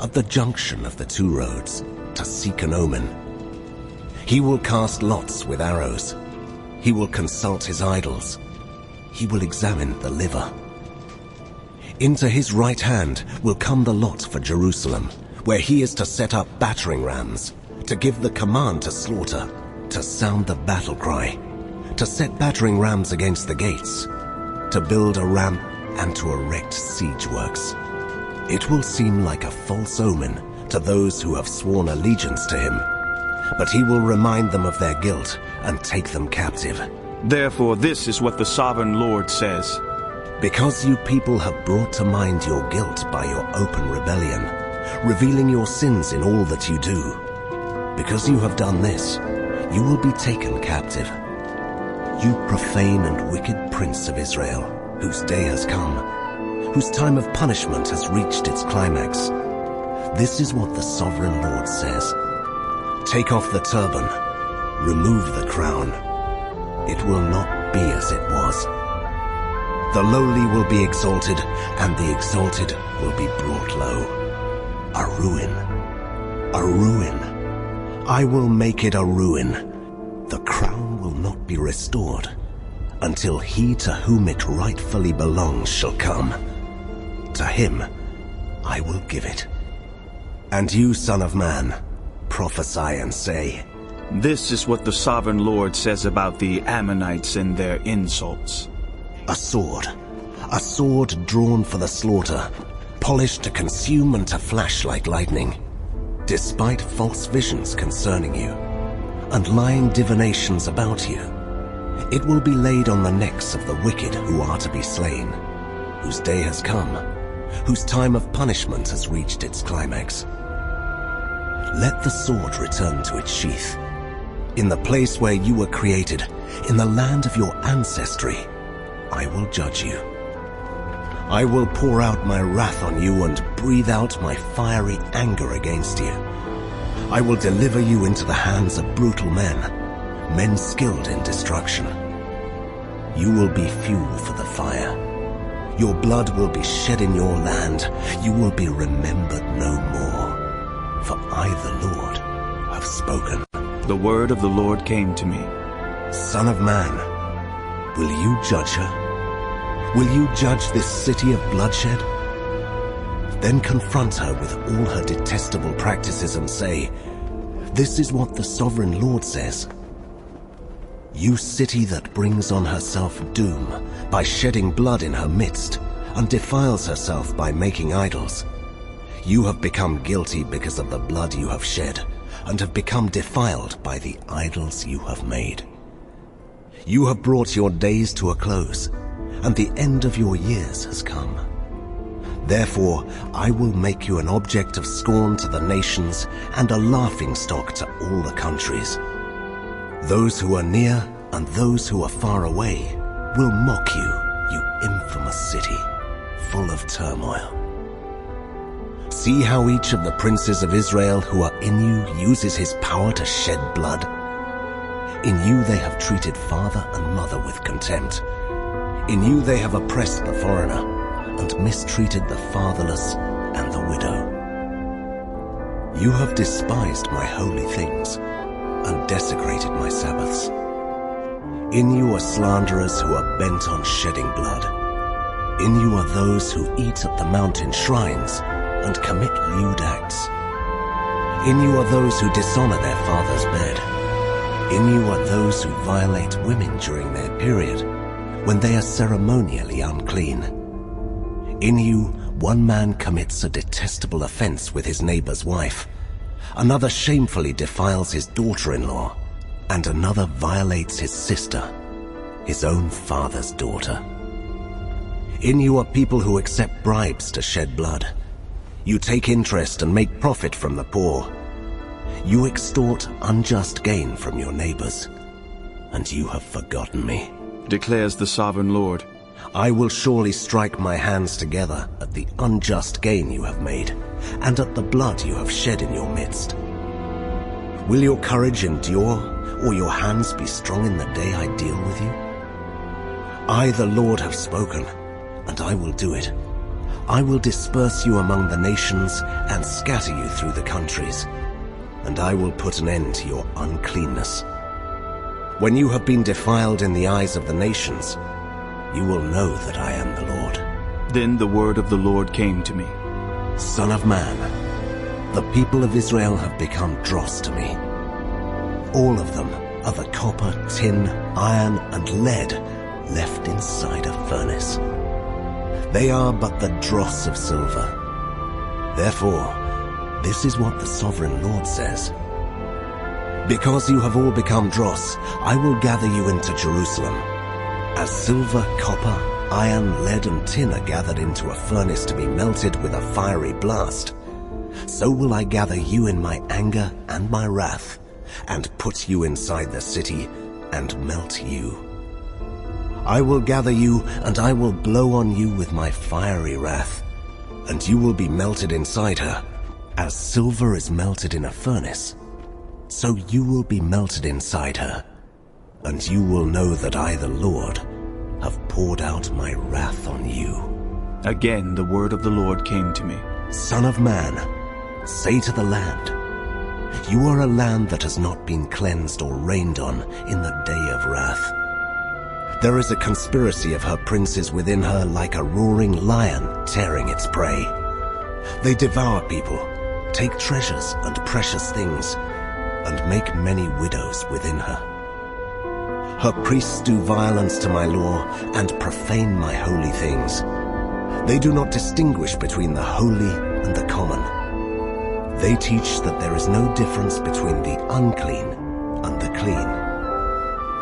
at the junction of the 2 roads, to seek an omen. He will cast lots with arrows. He will consult his idols. He will examine the liver. Into his right hand will come the lot for Jerusalem, where he is to set up battering rams, to give the command to slaughter, to sound the battle cry, to set battering rams against the gates, to build a ramp and to erect siege works. It will seem like a false omen to those who have sworn allegiance to him, but he will remind them of their guilt and take them captive. Therefore this is what the sovereign Lord says. Because you people have brought to mind your guilt by your open rebellion, revealing your sins in all that you do, because you have done this, you will be taken captive. You profane and wicked prince of Israel, whose day has come, whose time of punishment has reached its climax. This is what the sovereign Lord says. Take off the turban, remove the crown. It will not be as it was. The lowly will be exalted, and the exalted will be brought low. A ruin. A ruin. I will make it a ruin. The crown will not be restored until he to whom it rightfully belongs shall come. To him I will give it. And you, Son of Man, prophesy and say, This is what the sovereign Lord says about the Ammonites and their insults. a sword drawn for the slaughter, polished to consume and to flash like lightning, despite false visions concerning you, and lying divinations about you. It will be laid on the necks of the wicked who are to be slain, whose day has come, whose time of punishment has reached its climax. Let the sword return to its sheath. In the place where you were created, in the land of your ancestry, I will judge you. I will pour out my wrath on you and breathe out my fiery anger against you. I will deliver you into the hands of brutal men skilled in destruction. You will be fuel for the fire. Your blood will be shed in your land. You will be remembered no more. For I, the Lord, have spoken. The word of the Lord came to me. Son of man, will you judge her? Will you judge this city of bloodshed? Then confront her with all her detestable practices and say, This is what the sovereign Lord says. You city that brings on herself doom by shedding blood in her midst and defiles herself by making idols. You have become guilty because of the blood you have shed and have become defiled by the idols you have made. You have brought your days to a close, and the end of your years has come. Therefore, I will make you an object of scorn to the nations and a laughingstock to all the countries. Those who are near and those who are far away will mock you, you infamous city, full of turmoil. See how each of the princes of Israel who are in you uses his power to shed blood. In you they have treated father and mother with contempt. In you they have oppressed the foreigner and mistreated the fatherless and the widow. You have despised my holy things and desecrated my Sabbaths. In you are slanderers who are bent on shedding blood. In you are those who eat at the mountain shrines and commit lewd acts. In you are those who dishonor their father's bed. In you are those who violate women during their period, when they are ceremonially unclean. In you, one man commits a detestable offense with his neighbor's wife, another shamefully defiles his daughter-in-law, and another violates his sister, his own father's daughter. In you are people who accept bribes to shed blood. You take interest and make profit from the poor. You extort unjust gain from your neighbors, and you have forgotten me, declares the sovereign Lord. I will surely strike my hands together at the unjust gain you have made, and at the blood you have shed in your midst. Will your courage endure, or your hands be strong in the day I deal with you? I, the Lord, have spoken, and I will do it. I will disperse you among the nations and scatter you through the countries, and I will put an end to your uncleanness. When you have been defiled in the eyes of the nations, you will know that I am the Lord. Then the word of the Lord came to me. Son of man, the people of Israel have become dross to me. All of them are the copper, tin, iron, and lead left inside a furnace. They are but the dross of silver. Therefore, this is what the sovereign Lord says. Because you have all become dross, I will gather you into Jerusalem. As silver, copper, iron, lead, and tin are gathered into a furnace to be melted with a fiery blast, so will I gather you in my anger and my wrath, and put you inside the city, and melt you. I will gather you, and I will blow on you with my fiery wrath, and you will be melted inside her. As silver is melted in a furnace, so you will be melted inside her, and you will know that I, the Lord, have poured out my wrath on you. Again the word of the Lord came to me. Son of man, say to the land, you are a land that has not been cleansed or rained on in the day of wrath. There is a conspiracy of her princes within her, like a roaring lion tearing its prey. They devour people, take treasures and precious things, and make many widows within her. Her priests do violence to my law and profane my holy things. They do not distinguish between the holy and the common. They teach that there is no difference between the unclean and the clean.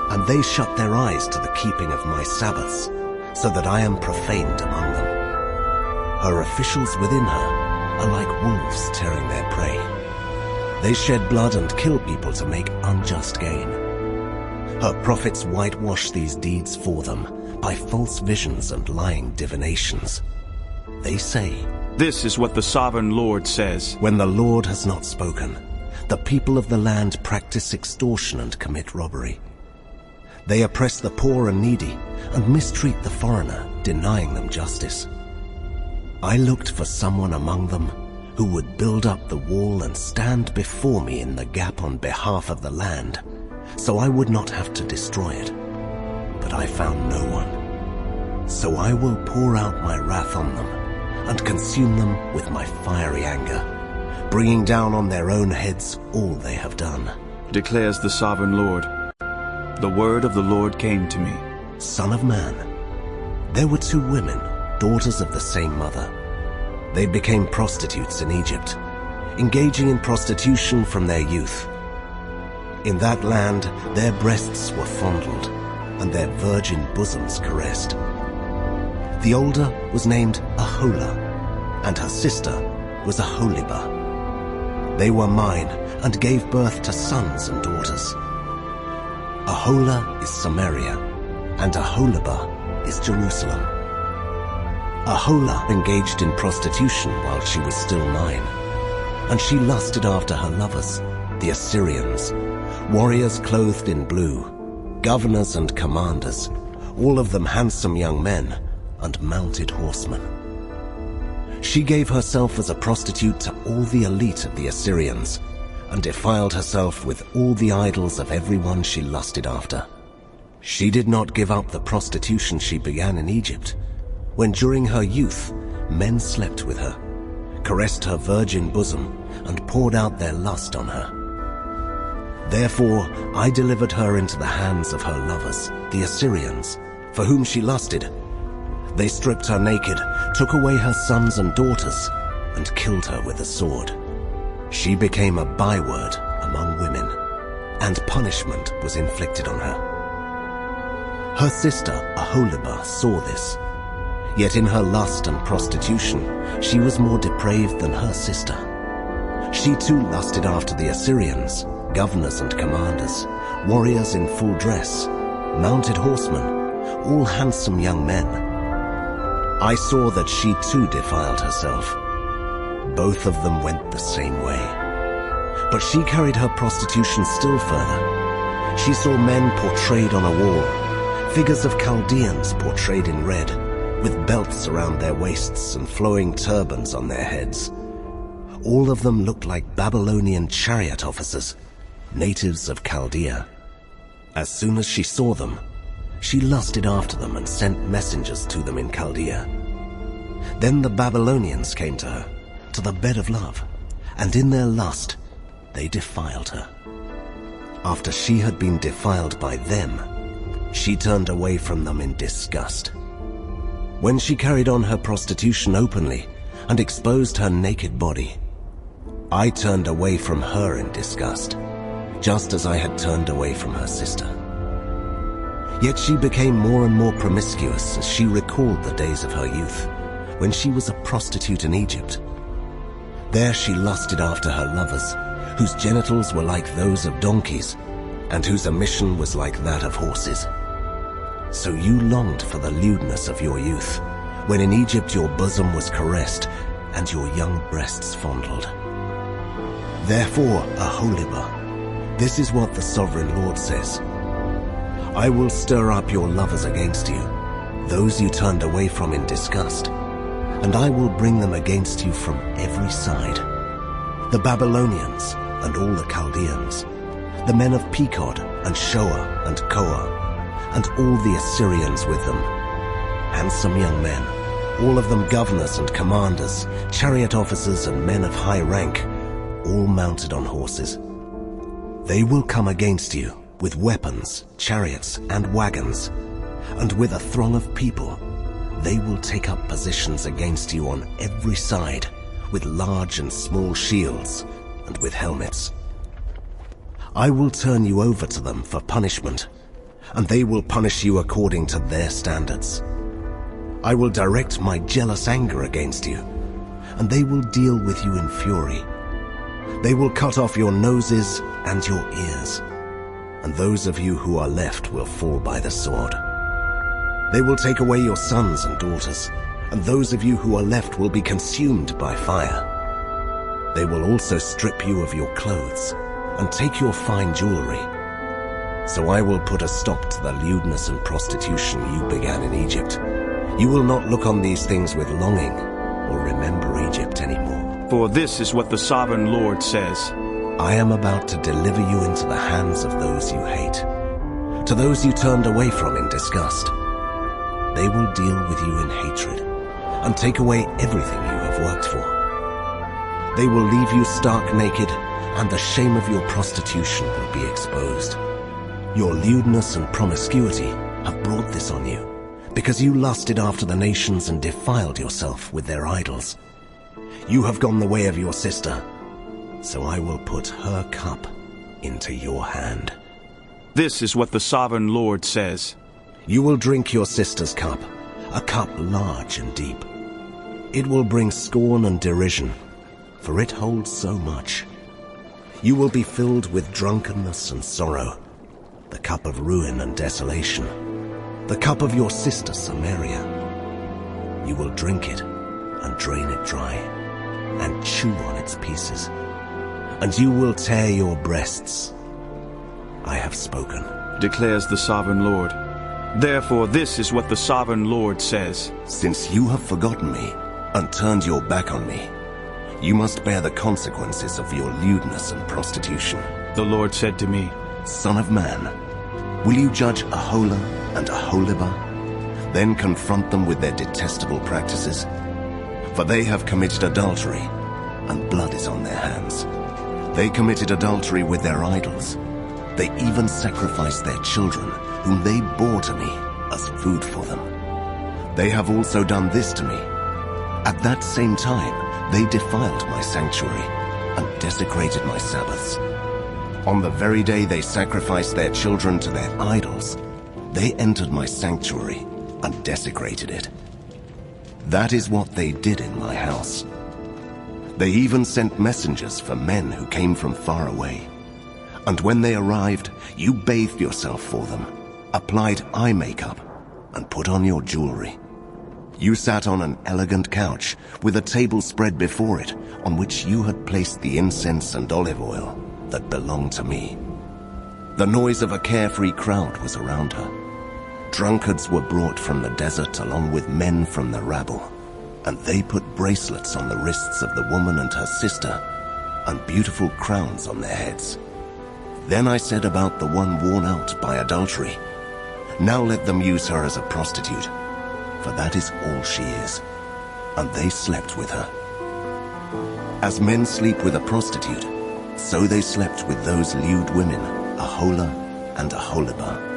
And they shut their eyes to the keeping of my Sabbaths, so that I am profaned among them. Her officials within her are like wolves tearing their prey. They shed blood and kill people to make unjust gain. Her prophets whitewash these deeds for them by false visions and lying divinations. They say, This is what the sovereign Lord says. When the Lord has not spoken, the people of the land practice extortion and commit robbery. They oppress the poor and needy and mistreat the foreigner, denying them justice. I looked for someone among them who would build up the wall and stand before me in the gap on behalf of the land, so I would not have to destroy it. But I found no one. So I will pour out my wrath on them and consume them with my fiery anger, bringing down on their own heads all they have done. Declares the sovereign Lord. The word of the Lord came to me. Son of man, there were 2 women, daughters of the same mother. They became prostitutes in Egypt, engaging in prostitution from their youth. In that land, their breasts were fondled, and their virgin bosoms caressed. The older was named Aholah, and her sister was Aholibah. They were mine and gave birth to sons and daughters. Aholah is Samaria, and Aholibah is Jerusalem. Aholah engaged in prostitution while she was still mine, and she lusted after her lovers, the Assyrians, warriors clothed in blue, governors and commanders, all of them handsome young men and mounted horsemen. She gave herself as a prostitute to all the elite of the Assyrians, and defiled herself with all the idols of everyone she lusted after. She did not give up the prostitution she began in Egypt, when during her youth men slept with her, caressed her virgin bosom, and poured out their lust on her. Therefore I delivered her into the hands of her lovers, the Assyrians, for whom she lusted. They stripped her naked, took away her sons and daughters, and killed her with a sword. She became a byword among women, and punishment was inflicted on her. Her sister Aholibah saw this. Yet in her lust and prostitution, she was more depraved than her sister. She too lusted after the Assyrians, governors and commanders, warriors in full dress, mounted horsemen, all handsome young men. I saw that she too defiled herself. Both of them went the same way. But she carried her prostitution still further. She saw men portrayed on a wall, figures of Chaldeans portrayed in red, with belts around their waists and flowing turbans on their heads. All of them looked like Babylonian chariot officers, natives of Chaldea. As soon as she saw them, she lusted after them and sent messengers to them in Chaldea. Then the Babylonians came to her, to the bed of love, and in their lust they defiled her. After she had been defiled by them, she turned away from them in disgust. When she carried on her prostitution openly and exposed her naked body, I turned away from her in disgust, just as I had turned away from her sister. Yet she became more and more promiscuous as she recalled the days of her youth, when she was a prostitute in Egypt. There she lusted after her lovers, whose genitals were like those of donkeys, and whose emission was like that of horses. So you longed for the lewdness of your youth, when in Egypt your bosom was caressed, and your young breasts fondled. Therefore, Aholibah, this is what the Sovereign Lord says. I will stir up your lovers against you, those you turned away from in disgust, and I will bring them against you from every side. The Babylonians and all the Chaldeans, the men of Pekod and Shoa and Koa, and all the Assyrians with them, handsome young men, all of them governors and commanders, chariot officers and men of high rank, all mounted on horses. They will come against you with weapons, chariots, and wagons, and with a throng of people. They will take up positions against you on every side, with large and small shields, and with helmets. I will turn you over to them for punishment, and they will punish you according to their standards. I will direct my jealous anger against you, and they will deal with you in fury. They will cut off your noses and your ears, and those of you who are left will fall by the sword. They will take away your sons and daughters, and those of you who are left will be consumed by fire. They will also strip you of your clothes, and take your fine jewelry. So I will put a stop to the lewdness and prostitution you began in Egypt. You will not look on these things with longing, or remember Egypt anymore. For this is what the Sovereign Lord says. I am about to deliver you into the hands of those you hate, to those you turned away from in disgust. They will deal with you in hatred, and take away everything you have worked for. They will leave you stark naked, and the shame of your prostitution will be exposed. Your lewdness and promiscuity have brought this on you, because you lusted after the nations and defiled yourself with their idols. You have gone the way of your sister, so I will put her cup into your hand. This is what the Sovereign Lord says. You will drink your sister's cup, a cup large and deep. It will bring scorn and derision, for it holds so much. You will be filled with drunkenness and sorrow, the cup of ruin and desolation, the cup of your sister Samaria. You will drink it and drain it dry, and chew on its pieces, and you will tear your breasts. I have spoken, declares the sovereign Lord. Therefore this is what the sovereign Lord says. Since you have forgotten me and turned your back on me, you must bear the consequences of your lewdness and prostitution. The Lord said to me, Son of man, will you judge Aholah and Aholibah? Then confront them with their detestable practices? For they have committed adultery, and blood is on their hands. They committed adultery with their idols. They even sacrificed their children, whom they bore to me, as food for them. They have also done this to me. At that same time, they defiled my sanctuary and desecrated my Sabbaths. On the very day they sacrificed their children to their idols, they entered my sanctuary and desecrated it. That is what they did in my house. They even sent messengers for men who came from far away. And when they arrived, you bathed yourself for them, applied eye makeup, and put on your jewelry. You sat on an elegant couch with a table spread before it, on which you had placed the incense and olive oil that belonged to me. The noise of a carefree crowd was around her. Drunkards were brought from the desert along with men from the rabble, and they put bracelets on the wrists of the woman and her sister, and beautiful crowns on their heads. Then I said about the one worn out by adultery, Now let them use her as a prostitute, for that is all she is. And they slept with her. As men sleep with a prostitute, so they slept with those lewd women, Aholah and Aholibah.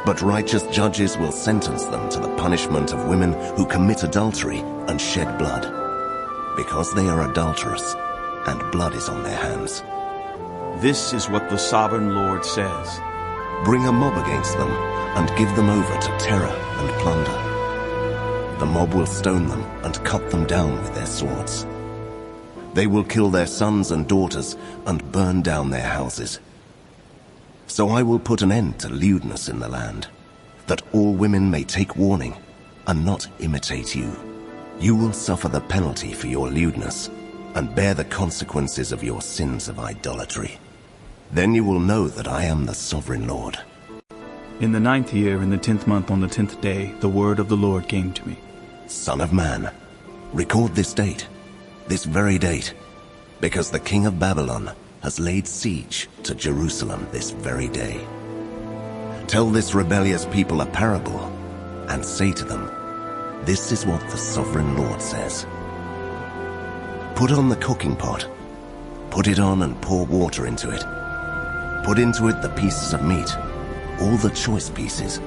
But righteous judges will sentence them to the punishment of women who commit adultery and shed blood, because they are adulterous, and blood is on their hands. This is what the sovereign Lord says. Bring a mob against them, and give them over to terror and plunder. The mob will stone them and cut them down with their swords. They will kill their sons and daughters and burn down their houses. So I will put an end to lewdness in the land, that all women may take warning and not imitate you. You will suffer the penalty for your lewdness and bear the consequences of your sins of idolatry. Then you will know that I am the sovereign Lord. In the 9th year, in the 10th month, on the 10th day, the word of the Lord came to me. Son of man, record this date, this very date, because the king of Babylon has laid siege to Jerusalem this very day. Tell this rebellious people a parable, and say to them, This is what the sovereign Lord says. Put on the cooking pot, put it on and pour water into it. Put into it the pieces of meat, all the choice pieces,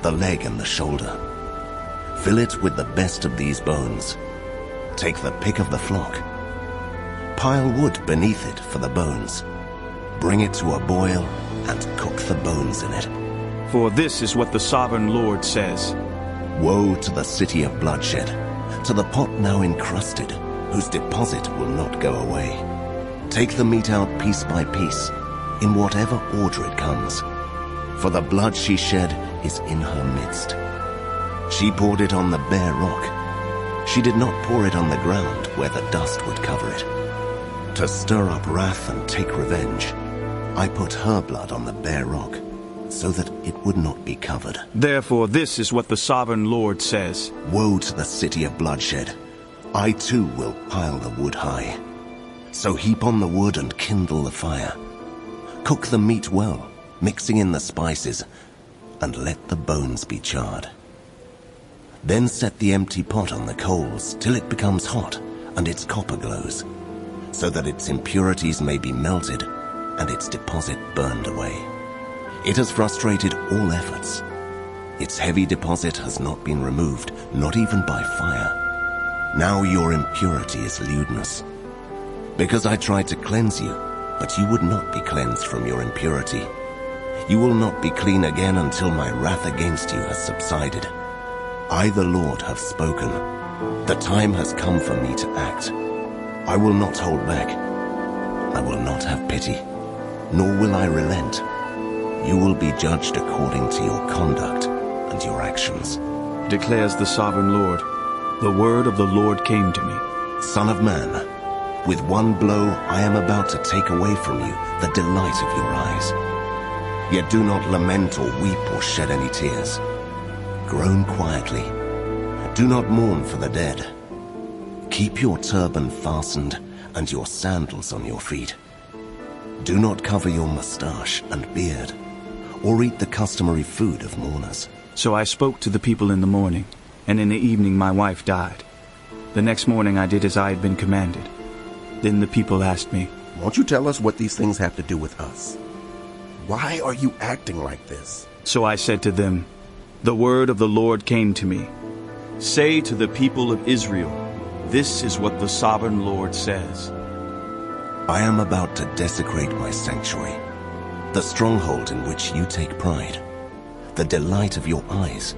the leg and the shoulder. Fill it with the best of these bones. Take the pick of the flock. Pile wood beneath it for the bones. Bring it to a boil and cook the bones in it. For this is what the sovereign Lord says. Woe to the city of bloodshed, to the pot now encrusted, whose deposit will not go away. Take the meat out piece by piece, in whatever order it comes. For the blood she shed is in her midst. She poured it on the bare rock. She did not pour it on the ground where the dust would cover it. To stir up wrath and take revenge, I put her blood on the bare rock, so that it would not be covered. Therefore this is what the sovereign Lord says. Woe to the city of bloodshed. I too will pile the wood high. So heap on the wood and kindle the fire. Cook the meat well, mixing in the spices, and let the bones be charred. Then set the empty pot on the coals till it becomes hot and its copper glows, so that its impurities may be melted and its deposit burned away. It has frustrated all efforts. Its heavy deposit has not been removed, not even by fire. Now your impurity is lewdness. Because I tried to cleanse you, but you would not be cleansed from your impurity. You will not be clean again until my wrath against you has subsided. I, the Lord, have spoken. The time has come for me to act. I will not hold back. I will not have pity, nor will I relent. You will be judged according to your conduct and your actions, declares the sovereign Lord. The word of the Lord came to me. Son of man, with one blow I am about to take away from you the delight of your eyes. Yet do not lament or weep or shed any tears. Groan quietly. Do not mourn for the dead. Keep your turban fastened and your sandals on your feet. Do not cover your mustache and beard, or eat the customary food of mourners. So I spoke to the people in the morning, and in the evening my wife died. The next morning I did as I had been commanded. Then the people asked me, Won't you tell us what these things have to do with us? Why are you acting like this? So I said to them, The word of the Lord came to me. Say to the people of Israel, This is what the sovereign Lord says. I am about to desecrate my sanctuary, the stronghold in which you take pride, the delight of your eyes,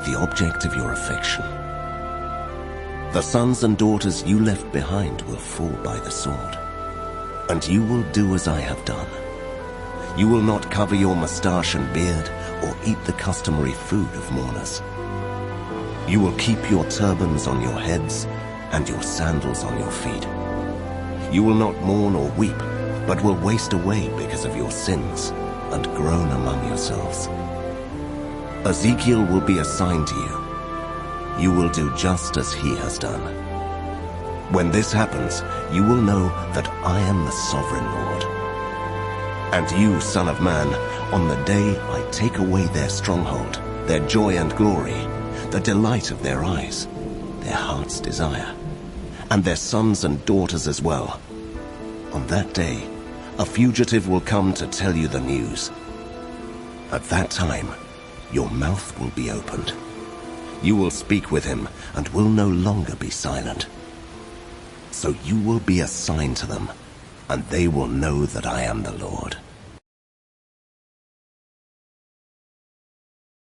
the object of your affection. The sons and daughters you left behind will fall by the sword, and you will do as I have done. You will not cover your mustache and beard or eat the customary food of mourners. You will keep your turbans on your heads and your sandals on your feet. You will not mourn or weep, but will waste away because of your sins and groan among yourselves. Ezekiel will be a sign to you. You will do just as he has done. When this happens, you will know that I am the sovereign Lord. And you, son of man, on the day I take away their stronghold, their joy and glory, the delight of their eyes, their heart's desire, and their sons and daughters as well. On that day, a fugitive will come to tell you the news. At that time, your mouth will be opened. You will speak with him and will no longer be silent. So you will be a sign to them, and they will know that I am the Lord.